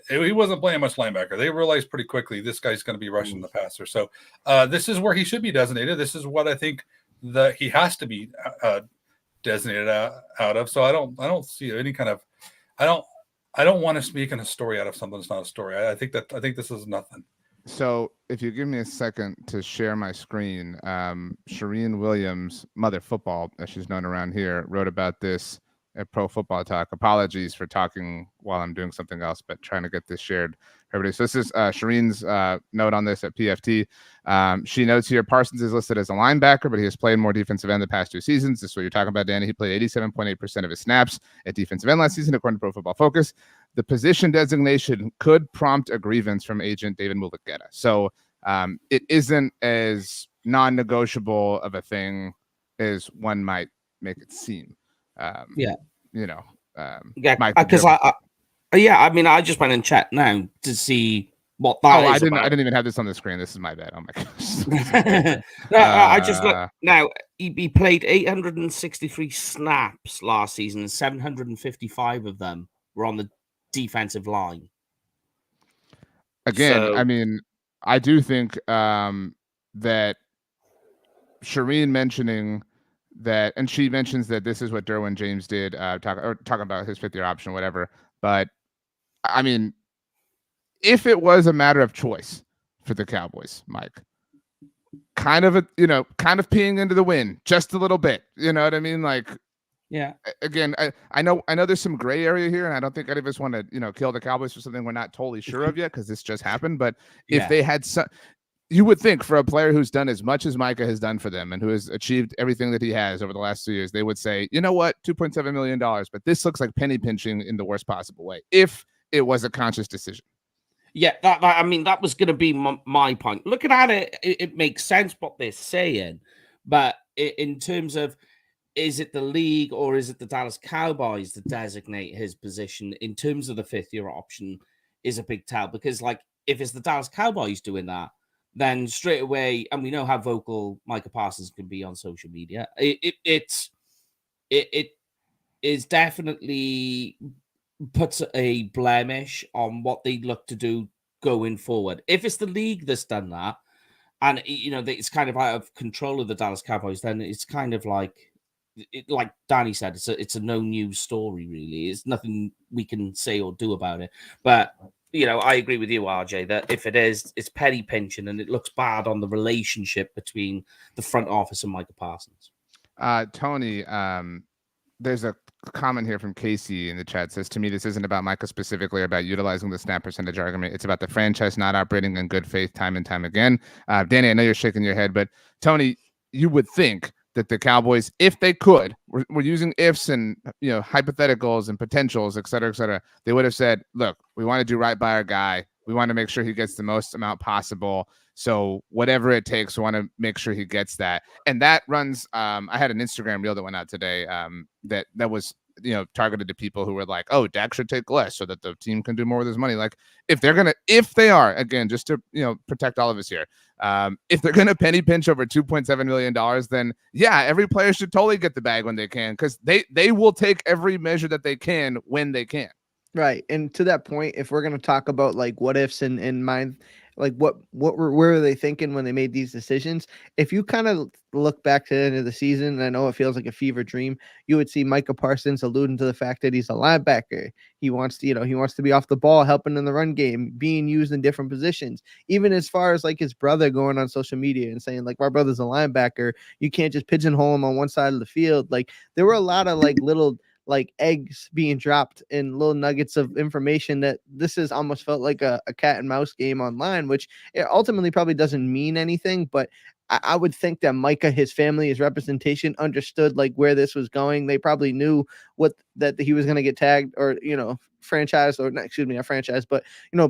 he wasn't playing much linebacker. They realized pretty quickly this guy's going to be rushing the passer. So this is where he should be designated. This is what I think that he has to be designated out of. So I don't see any kind of I don't want to make a story out of something that's not a story. I think this is nothing. So if you give me a second to share my screen, Shireen Williams, Mother Football, as she's known around here, wrote about this at Pro Football Talk. Apologies for talking while I'm doing something else, but trying to get this shared. Everybody. So this is Shireen's note on this at PFT. She notes here, Parsons is listed as a linebacker, but he has played more defensive end the past 2 seasons. This is what you're talking about, Danny. He played 87.8% of his snaps at defensive end last season, according to Pro Football Focus. The position designation could prompt a grievance from agent David Mulugeta. So it isn't as non-negotiable of a thing as one might make it seem. Yeah, because I mean, I just went and checked now to see what that is. I didn't even have this on the screen. This is my bad. Oh my gosh. I just looked now. He played 863 snaps last season, and 755 of them were on the defensive line. Again, I mean, I do think that Shireen mentioning that, and she mentions that this is what Derwin James did, talking about his fifth-year option, whatever. But I mean, if it was a matter of choice for the Cowboys, Mike, kind of peeing into the wind just a little bit, you know what I mean? Like, yeah. Again, I know there's some gray area here, and I don't think any of us want to, kill the Cowboys for something we're not totally sure of yet because this just happened. But if they had you would think for a player who's done as much as Micah has done for them and who has achieved everything that he has over the last 2 years, they would say, you know what, $2.7 million, but this looks like penny pinching in the worst possible way. If it was a conscious decision. Yeah, that was going to be my point. Looking at it, it makes sense what they're saying, but in terms of, is it the league or is it the Dallas Cowboys that designate his position in terms of the 5th-year option is a big tell, because like if it's the Dallas Cowboys doing that, then straight away, and we know how vocal Micah Parsons can be on social media, it is definitely puts a blemish on what they look to do going forward. If it's the league that's done that, and it's kind of out of control of the Dallas Cowboys, then it's kind of like Danny said, it's a no news story, really. It's nothing we can say or do about it. But I agree with you, RJ, that if it is, it's penny pinching, and it looks bad on the relationship between the front office and Micah Parsons. Tony, there's a comment here from Casey in the chat. Says, to me, this isn't about Micah specifically, or about utilizing the snap percentage argument. It's about the franchise not operating in good faith time and time again. Danny, I know you're shaking your head, but Tony, you would think that the Cowboys, if they could, we're using ifs and hypotheticals and potentials, et cetera, they would have said, look, we want to do right by our guy. We want to make sure he gets the most amount possible. So whatever it takes, we want to make sure he gets that. And that runs, I had an Instagram reel that went out today that was, targeted to people who were like, oh, Dak should take less so that the team can do more with his money. Like if they are, again, just to, protect all of us here, if they're going to penny pinch over $2.7 million, then yeah, every player should totally get the bag when they can, because they will take every measure that they can when they can. Right. And to that point, if we're going to talk about like what ifs and mind, like where were they thinking when they made these decisions? If you kind of look back to the end of the season, and I know it feels like a fever dream, you would see Micah Parsons alluding to the fact that he's a linebacker. He wants to be off the ball, helping in the run game, being used in different positions. Even as far as like his brother going on social media and saying like, my brother's a linebacker, you can't just pigeonhole him on one side of the field. Like there were a lot of like little like eggs being dropped in little nuggets of information that this is almost felt like a cat and mouse game online, which it ultimately probably doesn't mean anything. But I would think that Micah, his family, his representation understood like where this was going. They probably knew that he was going to get tagged or, franchised, or not franchised, but,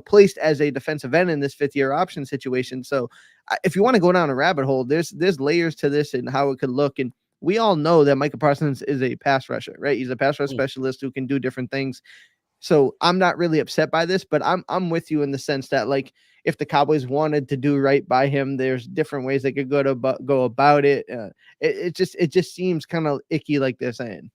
placed as a defensive end in this 5th-year option situation. So if you want to go down a rabbit hole, there's layers to this and how it could look. And we all know that Micah Parsons is a pass rusher, right? He's a pass rush specialist who can do different things. So I'm not really upset by this, but I'm with you in the sense that like if the Cowboys wanted to do right by him, there's different ways they could go about it. It just seems kind of icky, like they're saying.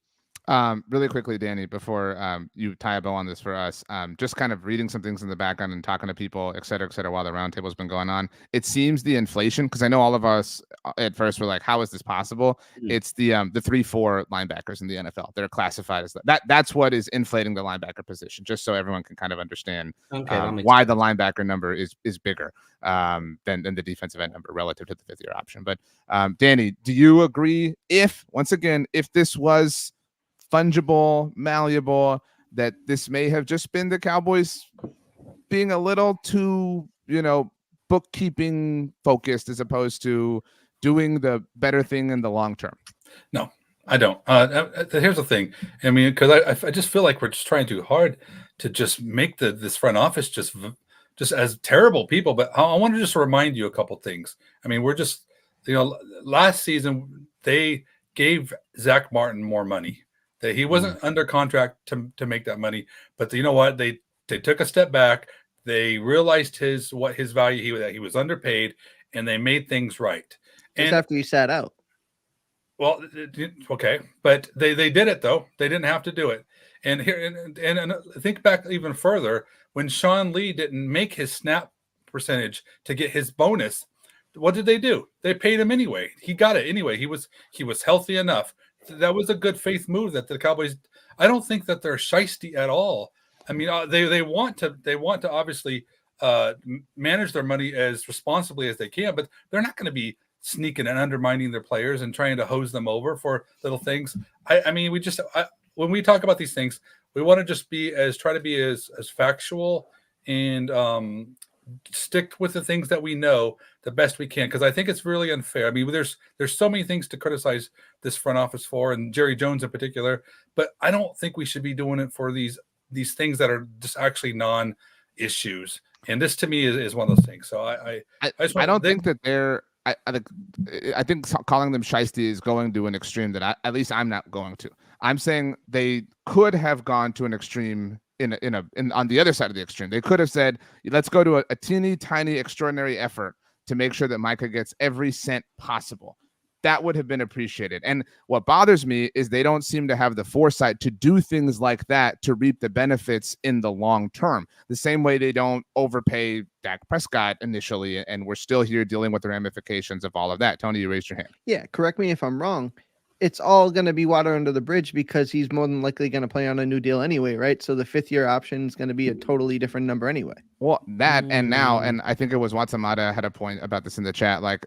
Really quickly, Danny, before you tie a bow on this for us, just kind of reading some things in the background and talking to people, et cetera, while the roundtable has been going on. It seems the inflation, because I know all of us at first were like, how is this possible? It's the 3-4 linebackers in the NFL. They're classified as that. That's what is inflating the linebacker position, just so everyone can kind of understand why the linebacker number is bigger than the defensive end number relative to the 5th-year option. But Danny, do you agree if this was fungible, malleable, that this may have just been the Cowboys being a little too, bookkeeping focused as opposed to doing the better thing in the long term? No, I don't. Here's the thing. I mean, because I just feel like we're just trying too hard to just make this front office just as terrible people. But I want to just remind you a couple things. I mean, we're just, last season they gave Zach Martin more money. That he wasn't under contract to make that money, but you know what? They took a step back. They realized his value, that he was underpaid, and they made things right. Just after he sat out. Well, okay, but they did it though. They didn't have to do it. And here and think back even further when Sean Lee didn't make his snap percentage to get his bonus. What did they do? They paid him anyway. He got it anyway. He was healthy enough. That was a good faith move that the Cowboys. I don't think that they're shisty at all. I mean, they want to obviously manage their money as responsibly as they can, but they're not going to be sneaking and undermining their players and trying to hose them over for little things. I mean, when we talk about these things, we want to just try to be as factual and stick with the things that we know the best we can, because I think it's really unfair. I mean, there's so many things to criticize this front office for, and Jerry Jones in particular, but I don't think we should be doing it for these these things that are just actually non-issues. And this to me is one of those things. So I don't think that they're. I think calling them shiesty is going to an extreme that at least I'm not going to. I'm saying they could have gone to an extreme in on the other side of the extreme. They could have said, let's go to a teeny tiny extraordinary effort to make sure that Micah gets every cent possible. That would have been appreciated. And what bothers me is they don't seem to have the foresight to do things like that to reap the benefits in the long term. The same way they don't overpay Dak Prescott initially, and we're still here dealing with the ramifications of all of that. Tony, you raised your hand. Yeah, correct me if I'm wrong. It's all going to be water under the bridge because he's more than likely going to play on a new deal anyway, right? So the 5th-year option is going to be a totally different number anyway. Well, that and now, and I think it was Watsamata had a point about this in the chat. Like,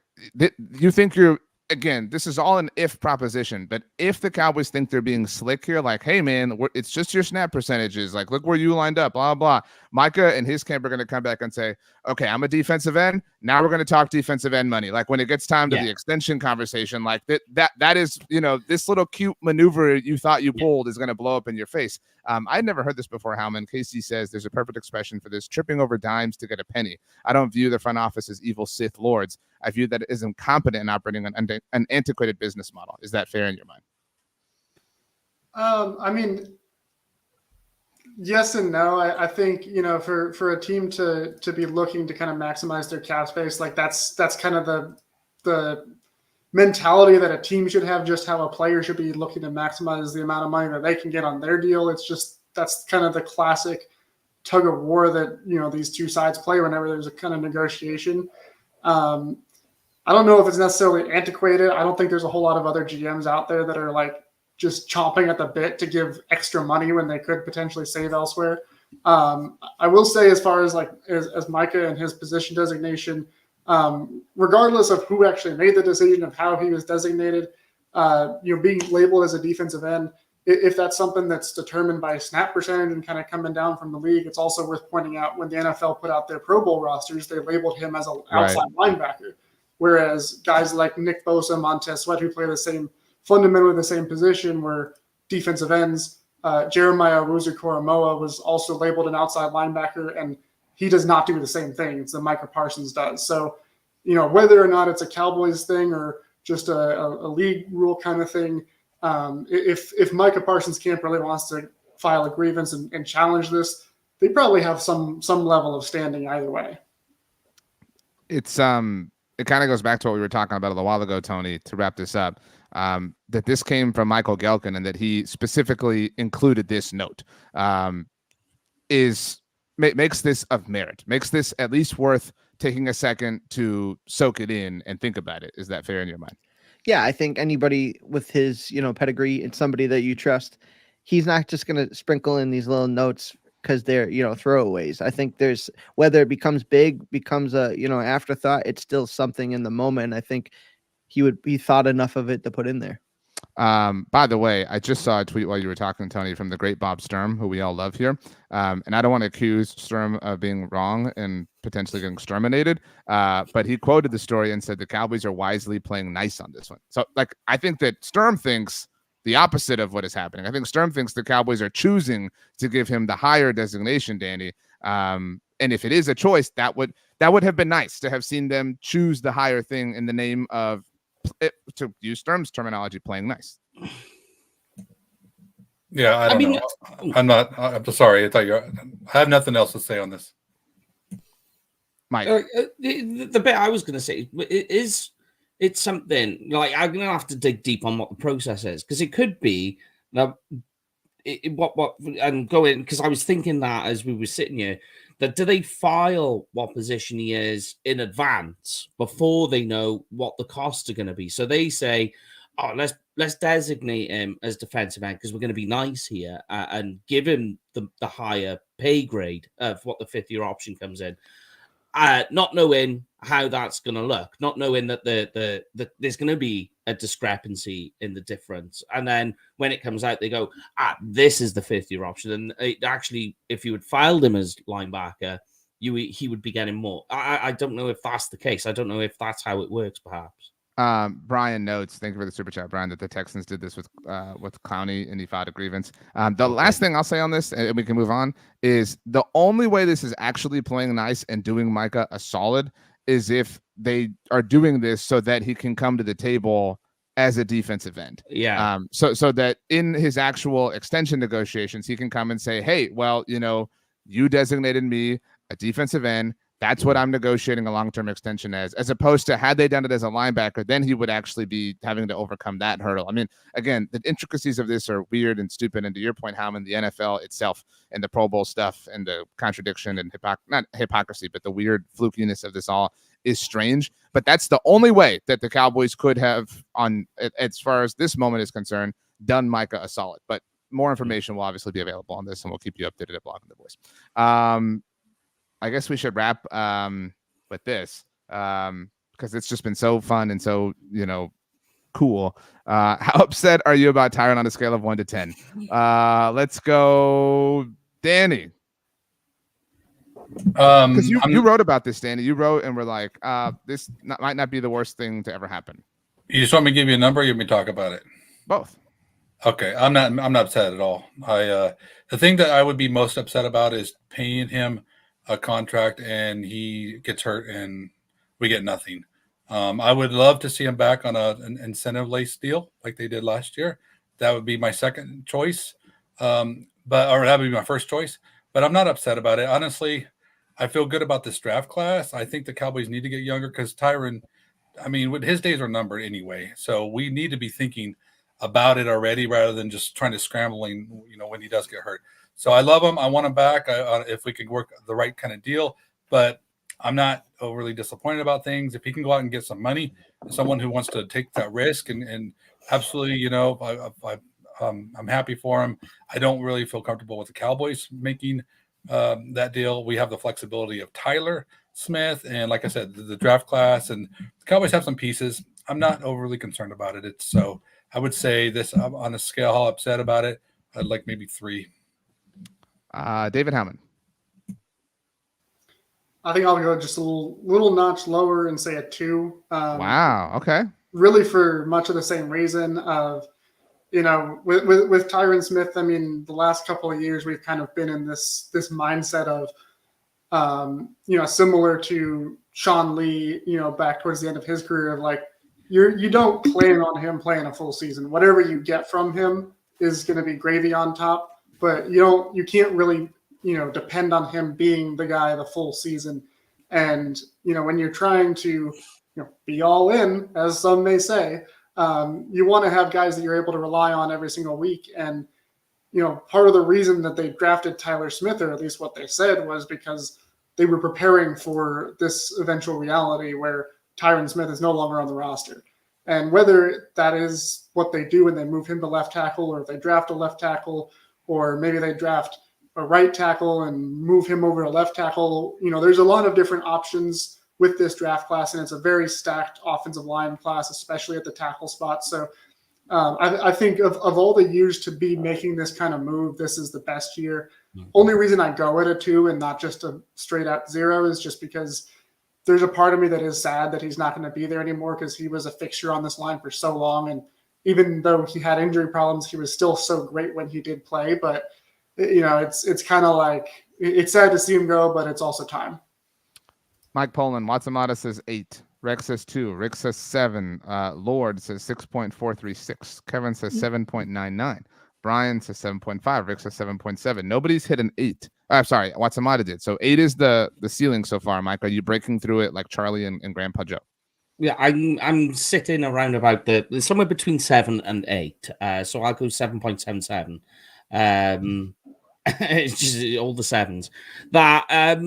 you think you're, again, this is all an if proposition, but if the Cowboys think they're being slick here, like, hey, man, it's just your snap percentages. Like, look where you lined up, blah, blah. Micah and his camp are going to come back and say, okay, I'm a defensive end. Now we're going to talk defensive end money. Like, when it gets time to the extension conversation, like that is, this little cute maneuver you thought you pulled is going to blow up in your face. I'd never heard this before, Howman. Casey says there's a perfect expression for this: tripping over dimes to get a penny. I don't view the front office as evil Sith lords. I view that as incompetent in operating an antiquated business model. Is that fair in your mind? I mean, yes and no. I think, for a team to be looking to kind of maximize their cap space, like that's kind of the mentality that a team should have, just how a player should be looking to maximize the amount of money that they can get on their deal. It's just, that's kind of the classic tug of war that, these two sides play whenever there's a kind of negotiation. I don't know if it's necessarily antiquated. I don't think there's a whole lot of other GMs out there that are like just chomping at the bit to give extra money when they could potentially save elsewhere. I will say, as far as as Micah and his position designation, regardless of who actually made the decision of how he was designated, being labeled as a defensive end, if that's something that's determined by snap percentage and kind of coming down from the league, it's also worth pointing out when the NFL put out their Pro Bowl rosters, they labeled him as an outside linebacker. Whereas guys like Nick Bosa, Montez Sweat, who play fundamentally the same position, were defensive ends. Jeremiah Owusu-Koramoah was also labeled an outside linebacker, and he does not do the same thing as Micah Parsons does. So, whether or not it's a Cowboys thing or just a league rule kind of thing, if Micah Parsons camp really wants to file a grievance and challenge this, they probably have some level of standing either way. It's it kind of goes back to what we were talking about a little while ago, Tony, to wrap this up, that this came from Michael Gelkin and that he specifically included this note, makes this of merit, makes this at least worth taking a second to soak it in and think about it. Is that fair in your mind? Yeah, I think anybody with his, pedigree and somebody that you trust, he's not just going to sprinkle in these little notes because they're, throwaways. I think there's, whether it becomes big, becomes a, afterthought, it's still something in the moment. I think he thought enough of it to put in there. By the way, I just saw a tweet while you were talking, Tony, from the great Bob Sturm, who we all love here. And I don't want to accuse Sturm of being wrong and potentially getting exterminated. But he quoted the story and said the Cowboys are wisely playing nice on this one. So, I think that Sturm thinks the opposite of what is happening. I think Sturm thinks the Cowboys are choosing to give him the higher designation, Danny. And if it is a choice, that would have been nice to have seen them choose the higher thing in the name of, to use Sturm's terminology, playing nice. Yeah, I don't know. I'm sorry. I have nothing else to say on this. Mike, the bit I was going to say is it's something like I'm going to have to dig deep on what the process is, because it could be now. And going, because I was thinking that as we were sitting here, that do they file what position he is in advance before they know what the costs are going to be? So they say, "Oh, let's designate him as defensive end because we're going to be nice here and give him the higher pay grade of what the 5th-year option comes in." Not knowing how that's going to look, not knowing that there's going to be a discrepancy in the difference. And then when it comes out, they go, this is the 5th-year option. And it actually, if you had filed him as linebacker, he would be getting more. I don't know if that's the case. I don't know if that's how it works, perhaps. Brian notes, thank you for the super chat, Brian, that the Texans did this with Clowney and he filed a grievance. The last thing I'll say on this, and we can move on, is the only way this is actually playing nice and doing Micah a solid is if they are doing this so that he can come to the table as a defensive end. Yeah. So that in his actual extension negotiations, he can come and say, hey, well, you designated me a defensive end. That's what I'm negotiating a long-term extension as opposed to had they done it as a linebacker, then he would actually be having to overcome that hurdle. I mean, again, the intricacies of this are weird and stupid. And to your point, Howman, the NFL itself and the Pro Bowl stuff and the contradiction and not hypocrisy, but the weird flukiness of this all is strange. But that's the only way that the Cowboys could have, as far as this moment is concerned, done Micah a solid. But more information will obviously be available on this, and we'll keep you updated at Blogging the Boys. I guess we should wrap with this because it's just been so fun and so, cool. How upset are you about Tyron on a scale of 1 to 10? Let's go, Danny. Because you wrote about this, Danny. You wrote and were like, this might not be the worst thing to ever happen. You just want me to give you a number or you want me to talk about it? Both. Okay. I'm not upset at all. The thing that I would be most upset about is paying him a contract and he gets hurt and we get nothing. I would love to see him back on an incentive-laced deal like they did last year. That would be my second choice, or that would be my first choice. But I'm not upset about it. Honestly, I feel good about this draft class. I think the Cowboys need to get younger because Tyron, his days are numbered anyway. So we need to be thinking about it already rather than just trying to scrambling, when he does get hurt. So I love him. I want him back if we could work the right kind of deal. But I'm not overly disappointed about things. If he can go out and get some money, someone who wants to take that risk and absolutely, I'm happy for him. I don't really feel comfortable with the Cowboys making that deal. We have the flexibility of Tyler Smith. And like I said, the draft class and the Cowboys have some pieces. I'm not overly concerned about it. So I would say this on a scale, how upset about it, I'd like maybe 3. David Howman. I think I'll go just a little notch lower and say a 2. Wow. Okay. Really, for much of the same reason of, with Tyron Smith. The last couple of years we've kind of been in this mindset of, similar to Sean Lee, back towards the end of his career of like, you don't plan on him playing a full season. Whatever you get from him is going to be gravy on top. But you can't really, depend on him being the guy the full season. And, when you're trying to, be all in, as some may say, you want to have guys that you're able to rely on every single week. And, part of the reason that they drafted Tyler Smith, or at least what they said, was because they were preparing for this eventual reality where Tyron Smith is no longer on the roster. And whether that is what they do when they move him to left tackle, or if they draft a left tackle, or maybe they draft a right tackle and move him over to left tackle. There's a lot of different options with this draft class, and it's a very stacked offensive line class, especially at the tackle spot. So I think of all the years to be making this kind of move, this is the best year. Mm-hmm. Only reason I go at a 2 and not just a straight out 0 is just because there's a part of me that is sad that he's not going to be there anymore, because he was a fixture on this line for so long. And even though he had injury problems, he was still so great when he did play. But, it's kind of like, it's sad to see him go, but it's also time. Mike Poland, Watsamata says 8. Rex says 2. Rick says 7. Lord says 6.436. Kevin says 7.99. Brian says 7.5. Rick says 7.7. Nobody's hit an 8. I'm sorry, Watsamata did. So 8 is the ceiling so far, Mike. Are you breaking through it like Charlie and Grandpa Joe? Yeah, I'm sitting around about somewhere between 7 and 8. So I'll go 7.77. It's just all the 7s. That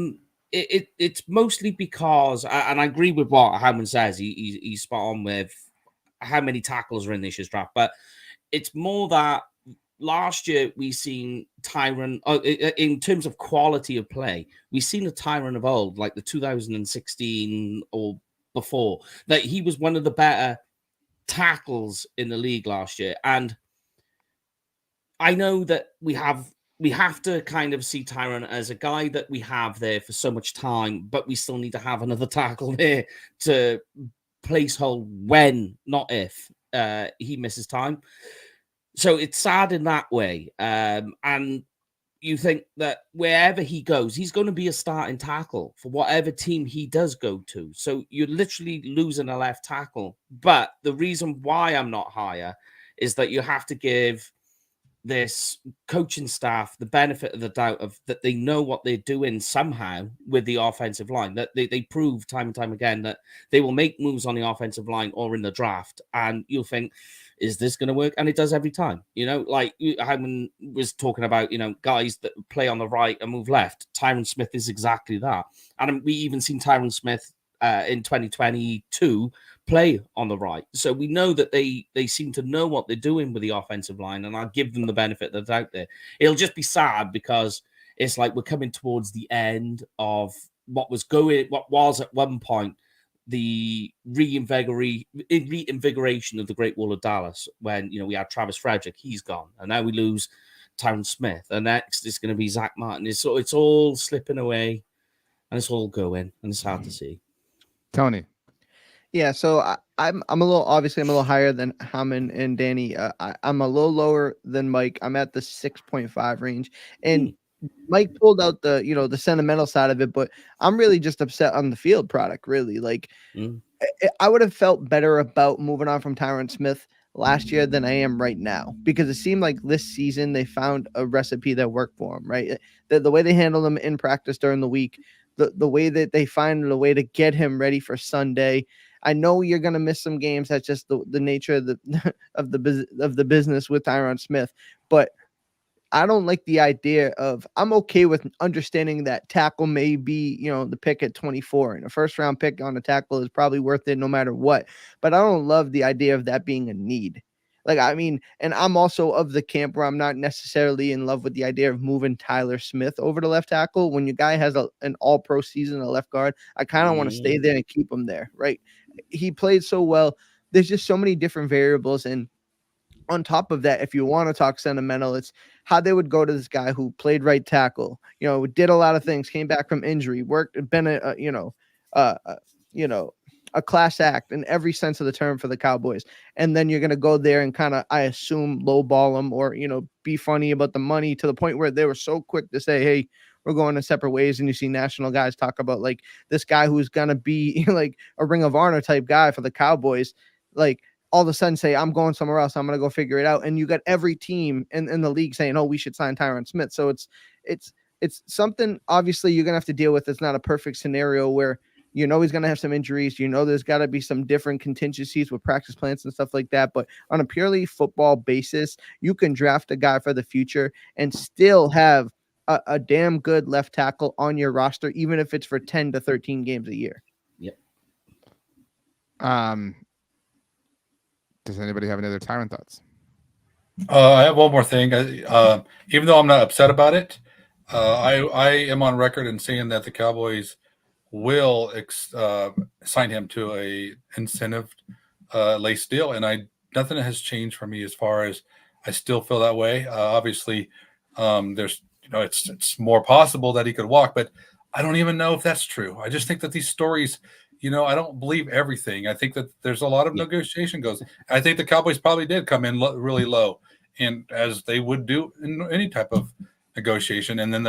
it's mostly because, and I agree with what Howman says. He's spot on with how many tackles are in this year's draft. But it's more that last year we seen Tyron in terms of quality of play. We seen a Tyron of old, like the 2016 or before, that he was one of the better tackles in the league last year. And I know that we have to kind of see Tyron as a guy that we have there for so much time, but we still need to have another tackle there to placeholder when, not if, he misses time. So it's sad in that way. And you think that wherever he goes, he's going to be a starting tackle for whatever team he does go to. So you're literally losing a left tackle. But the reason why I'm not higher is that you have to give this coaching staff the benefit of the doubt of that they know what they're doing somehow with the offensive line, that they prove time and time again that they will make moves on the offensive line or in the draft. And you'll think, is this going to work? And it does every time. Like Howman was talking about, guys that play on the right and move left. Tyron Smith is exactly that. And we even seen Tyron Smith in 2022 play on the right. So we know that they seem to know what they're doing with the offensive line, and I'll give them the benefit that's out there. It'll just be sad because it's like we're coming towards the end of what was at one point the reinvigoration of the Great Wall of Dallas when we had Travis Frederick, he's gone, and now we lose Tyron Smith, and next it's going to be Zach Martin. It's all slipping away, and it's all going, and it's hard to see. Tony. Yeah, so I'm a little higher than Howman and Danny. I'm a little lower than Mike. I'm at the 6.5 range, and Mike pulled out the sentimental side of it, but I'm really just upset on the field product. Really, I would have felt better about moving on from Tyron Smith last year than I am right now, because it seemed like this season they found a recipe that worked for him. Right, the way they handle him in practice during the week, the way that they find a way to get him ready for Sunday. I know you're going to miss some games. That's just the nature of the business with Tyron Smith. But I don't like the idea of, I'm okay with understanding that tackle may be, the pick at 24, and a first round pick on a tackle is probably worth it no matter what. But I don't love the idea of that being a need. And I'm also of the camp where I'm not necessarily in love with the idea of moving Tyler Smith over to left tackle. When your guy has an all-pro season, a left guard, I kind of want to stay there and keep him there, right? He played so well. There's just so many different variables. And on top of that, if you want to talk sentimental, it's how they would go to this guy who played right tackle, did a lot of things, came back from injury, been a class act in every sense of the term for the Cowboys. And then you're going to go there and kind of, I assume, lowball them or, be funny about the money to the point where they were so quick to say, hey, we're going in separate ways. And you see national guys talk about like this guy who's going to be like a Ring of Honor type guy for the Cowboys, like all of a sudden say, I'm going somewhere else. I'm going to go figure it out. And you got every team in the league saying, oh, we should sign Tyron Smith. So it's something obviously you're going to have to deal with. It's not a perfect scenario where, he's going to have some injuries. There's got to be some different contingencies with practice plans and stuff like that. But on a purely football basis, you can draft a guy for the future and still have a damn good left tackle on your roster, even if it's for 10 to 13 games a year. Yep. Does anybody have any other Tyron thoughts? I have one more thing. Even though I'm not upset about it, I am on record in saying that the Cowboys will sign him to a incentive lace deal, and nothing has changed for me as far as I still feel that way. Obviously, there's it's more possible that he could walk, but I don't even know if that's true. I just think that these stories, I don't believe everything. I think that there's a lot of negotiation goes. I think the Cowboys probably did come in really low, and as they would do in any type of negotiation, and then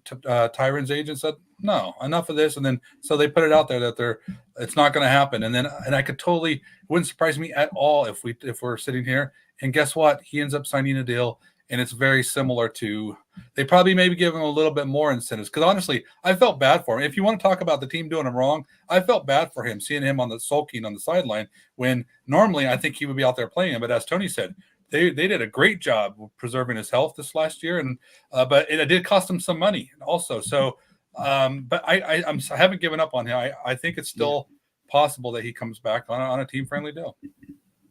Tyron's agent said, no, enough of this. And then, so they put it out there that it's not going to happen. And I could totally, it wouldn't surprise me at all if we're sitting here and guess what? He ends up signing a deal. And it's very similar to, they probably maybe give him a little bit more incentives. Cause honestly, I felt bad for him. If you want to talk about the team doing him wrong, I felt bad for him, seeing him sulking on the sideline when normally I think he would be out there playing. But as Tony said, they did a great job preserving his health this last year. And, but it did cost him some money also. So, but I haven't given up on him. I think it's still possible that he comes back on a team-friendly deal.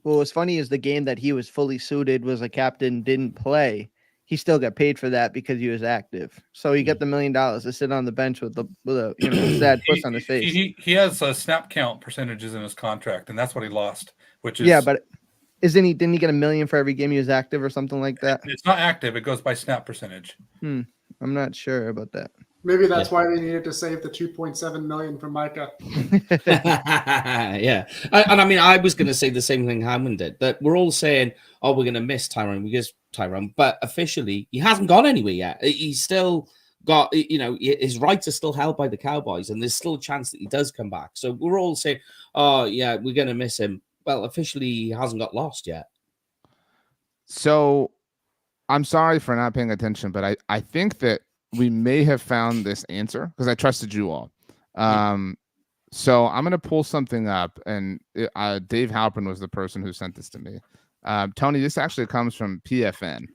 Well, what's funny is the game that he was fully suited, was a captain, didn't play. He still got paid for that because he was active. So he got the $1 million to sit on the bench with a sad puss on his face. He has snap count percentages in his contract, and that's what he lost. Which is but didn't he get $1 million for every game he was active or something like that? It's not active; it goes by snap percentage. I'm not sure about that. Maybe that's why they needed to save the $2.7 million from Micah. Yeah. And I mean, I was going to say the same thing Howman did, that we're all saying, oh, we're going to miss Tyron, but officially he hasn't gone anywhere yet. He's still got, his rights are still held by the Cowboys, and there's still a chance that he does come back. So we're all saying, oh, yeah, we're going to miss him. Well, officially he hasn't got lost yet. So I'm sorry for not paying attention, but I think that we may have found this answer because I trusted you all. So I'm going to pull something up, and Dave Halpern was the person who sent this to me. Tony, this actually comes from PFN.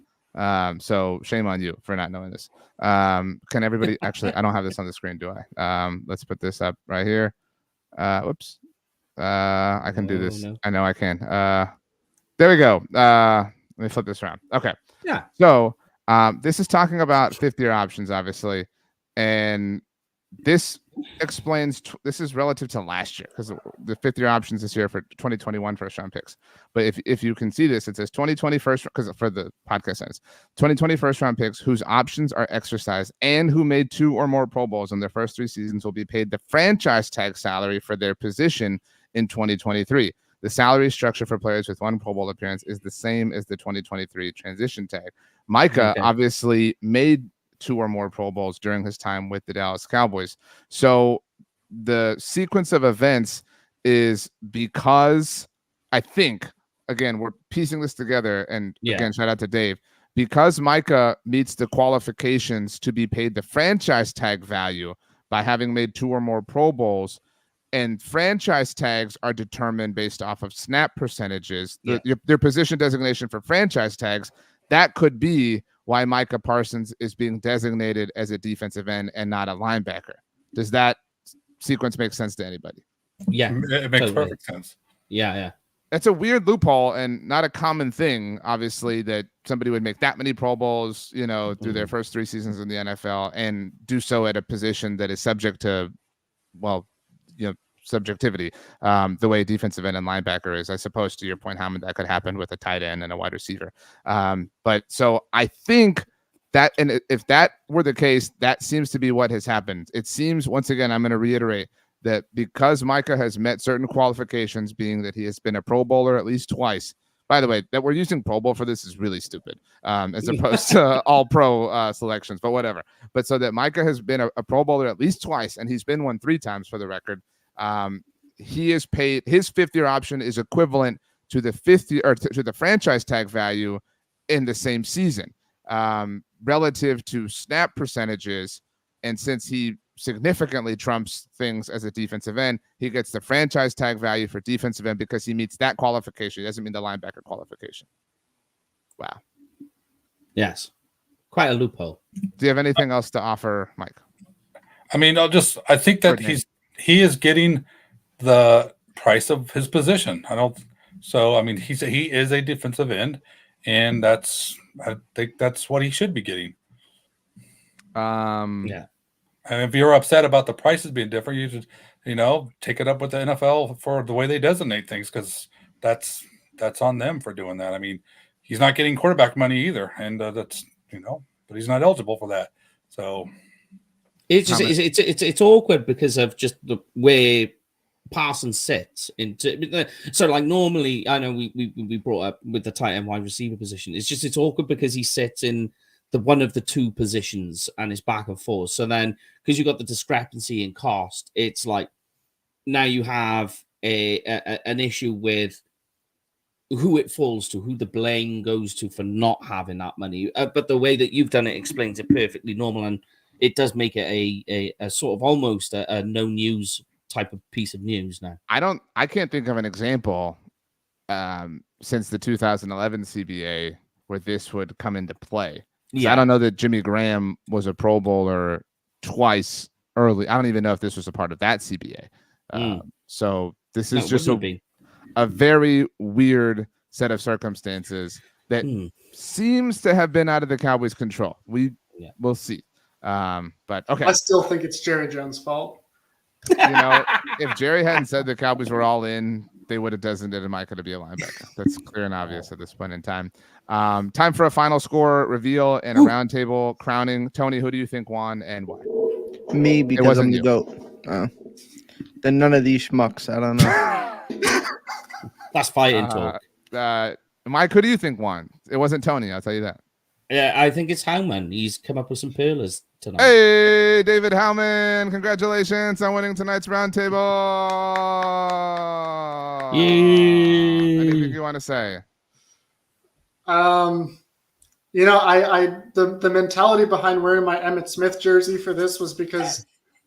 So shame on you for not knowing this. Can everybody actually, I don't have this on the screen, do I? Let's put this up right here. Whoops. I can do this. No. I know I can. There we go. Let me flip this around. Okay. Yeah. So this is talking about fifth-year options, obviously, and this explains. This is relative to last year because the fifth-year options this year for 2021 first-round picks. But if you can see this, it says 2020 first, because for the podcast sentence, 2020 first-round picks whose options are exercised and who made 2 or more Pro Bowls in their first 3 seasons will be paid the franchise tag salary for their position in 2023. The salary structure for players with 1 Pro Bowl appearance is the same as the 2023 transition tag. Micah obviously made 2 or more Pro Bowls during his time with the Dallas Cowboys. So the sequence of events is because I think, again, we're piecing this together, and again, shout out to Dave, because Micah meets the qualifications to be paid the franchise tag value by having made 2 or more Pro Bowls. And franchise tags are determined based off of snap percentages. Their position designation for franchise tags, that could be why Micah Parsons is being designated as a defensive end and not a linebacker. Does that sequence make sense to anybody? Yeah, it makes perfect sense. Yeah. That's a weird loophole and not a common thing, obviously, that somebody would make that many Pro Bowls, through their first 3 seasons in the NFL and do so at a position that is subject to, subjectivity, the way defensive end and linebacker is. I suppose, to your point, Howman, that could happen with a tight end and a wide receiver. But so I think that, and if that were the case, that seems to be what has happened. It seems, once again, I'm going to reiterate that because Micah has met certain qualifications, being that he has been a Pro Bowler at least twice. By the way, that we're using Pro Bowl for this is really stupid, as opposed to all pro selections, but whatever. But so that Micah has been a Pro Bowler at least twice, and he's been one 3 times for the record. He is paid, his 5th-year option is equivalent to the 5th year, or to the franchise tag value in the same season, relative to snap percentages. And since he significantly trumps things as a defensive end, he gets the franchise tag value for defensive end because he meets that qualification. It doesn't mean the linebacker qualification. Wow. Yes. Quite a loophole. Do you have anything else to offer, Mike? I mean, I think that he is getting the price of his position. I mean, he is a defensive end, and I think that's what he should be getting. Yeah. And if you're upset about the prices being different, you should, take it up with the NFL for the way they designate things, because that's on them for doing that. I mean, he's not getting quarterback money either, and that's but he's not eligible for that. So it's just it's awkward because of just the way Parsons sits into. So like normally, I know we brought up with the tight end wide receiver position. It's awkward because he sits in the one of the 2 positions and it's back and forth. So then, because you got the discrepancy in cost, it's like now you have an issue with who it falls to, who the blame goes to for not having that money. But the way that you've done it explains it perfectly normal, and it does make it a sort of almost a no news type of piece of news now. I can't think of an example since the 2011 CBA where this would come into play. I don't know that Jimmy Graham was a Pro Bowler twice early. I don't even know if this was a part of that CBA. So this is just a very weird set of circumstances that seems to have been out of the Cowboys' control. We'll see. But okay. I still think it's Jerry Jones' fault. If Jerry hadn't said the Cowboys were all in, they would have designated Micah to be a linebacker. That's clear and obvious at this point in time. Time for a final score reveal and a roundtable crowning. Tony, who do you think won and why? Me, because wasn't I'm the you. GOAT. Oh. Then none of these schmucks. I don't know. That's fighting talk. Mike, who do you think won? It wasn't Tony, I'll tell you that. Yeah, I think it's Howman. He's come up with some pearlers tonight. Hey, David Howman, congratulations on winning tonight's roundtable. Yay. Anything you want to say? You know, the mentality behind wearing my Emmitt Smith jersey for this was because,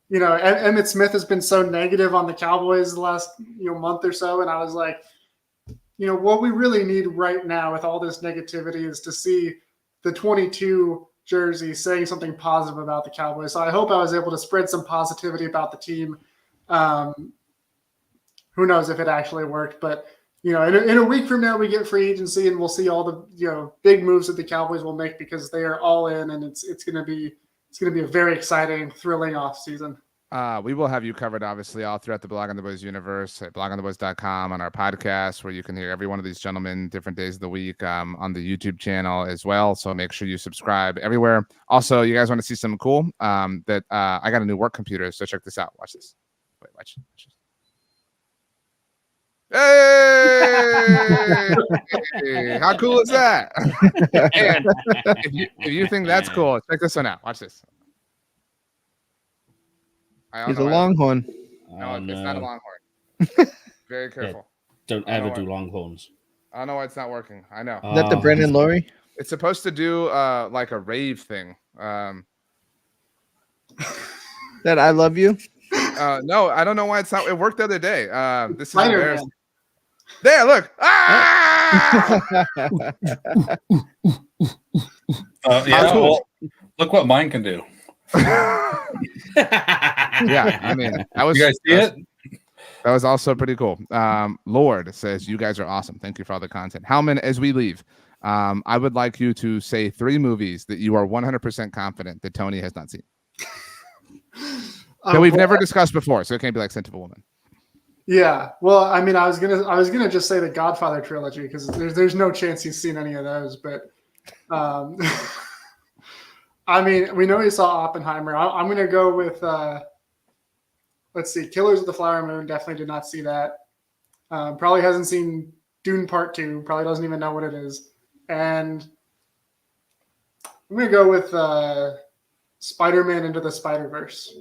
you know, Emmitt Smith has been so negative on the Cowboys the last month or so, and I was like, you know, what we really need right now with all this negativity is to see the 22 jersey saying something positive about the Cowboys. So I hope I was able to spread some positivity about the team. Who knows if it actually worked, but you know, in a week from now, we get free agency and we'll see all the big moves that the Cowboys will make because they are all in, and it's going to be a very exciting, thrilling offseason. We will have you covered, obviously, all throughout the Blog on the Boys universe at blogontheboys.com, on our podcast, where you can hear every one of these gentlemen different days of the week, on the YouTube channel as well. So make sure you subscribe everywhere. Also, you guys want to see something cool? I got a new work computer, so check this out. Watch this. Wait, watch this. Hey! How cool is that? And if you think that's cool, check this one out. Watch this. He's a longhorn. No, it's not a longhorn. Very careful. Don't ever do longhorns. I don't know why it's not working. I know. Is that the Brendan Laurie? It's supposed to do like a rave thing. That I love you? No, I don't know why it's not. It worked the other day. This is Spider-Man. There, look. Ah! Yeah, well, look what mine can do. Yeah, I mean, that was. You guys see it? That was also pretty cool. Lord says, you guys are awesome. Thank you for all the content. Howman, as we leave, I would like you to say 3 movies that you are 100% confident that Tony has not seen. That we've never discussed before, so it can't be like Scent of a Woman. Yeah, well, I mean, I was gonna just say the Godfather trilogy because there's no chance he's seen any of those. But I mean, we know he saw Oppenheimer. I'm gonna go with let's see, Killers of the Flower Moon. Definitely did not see that. Probably hasn't seen Dune Part 2. Probably doesn't even know what it is. And I'm gonna go with Spider-Man Into the Spider-Verse.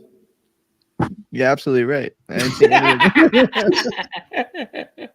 You're absolutely right. I didn't see any of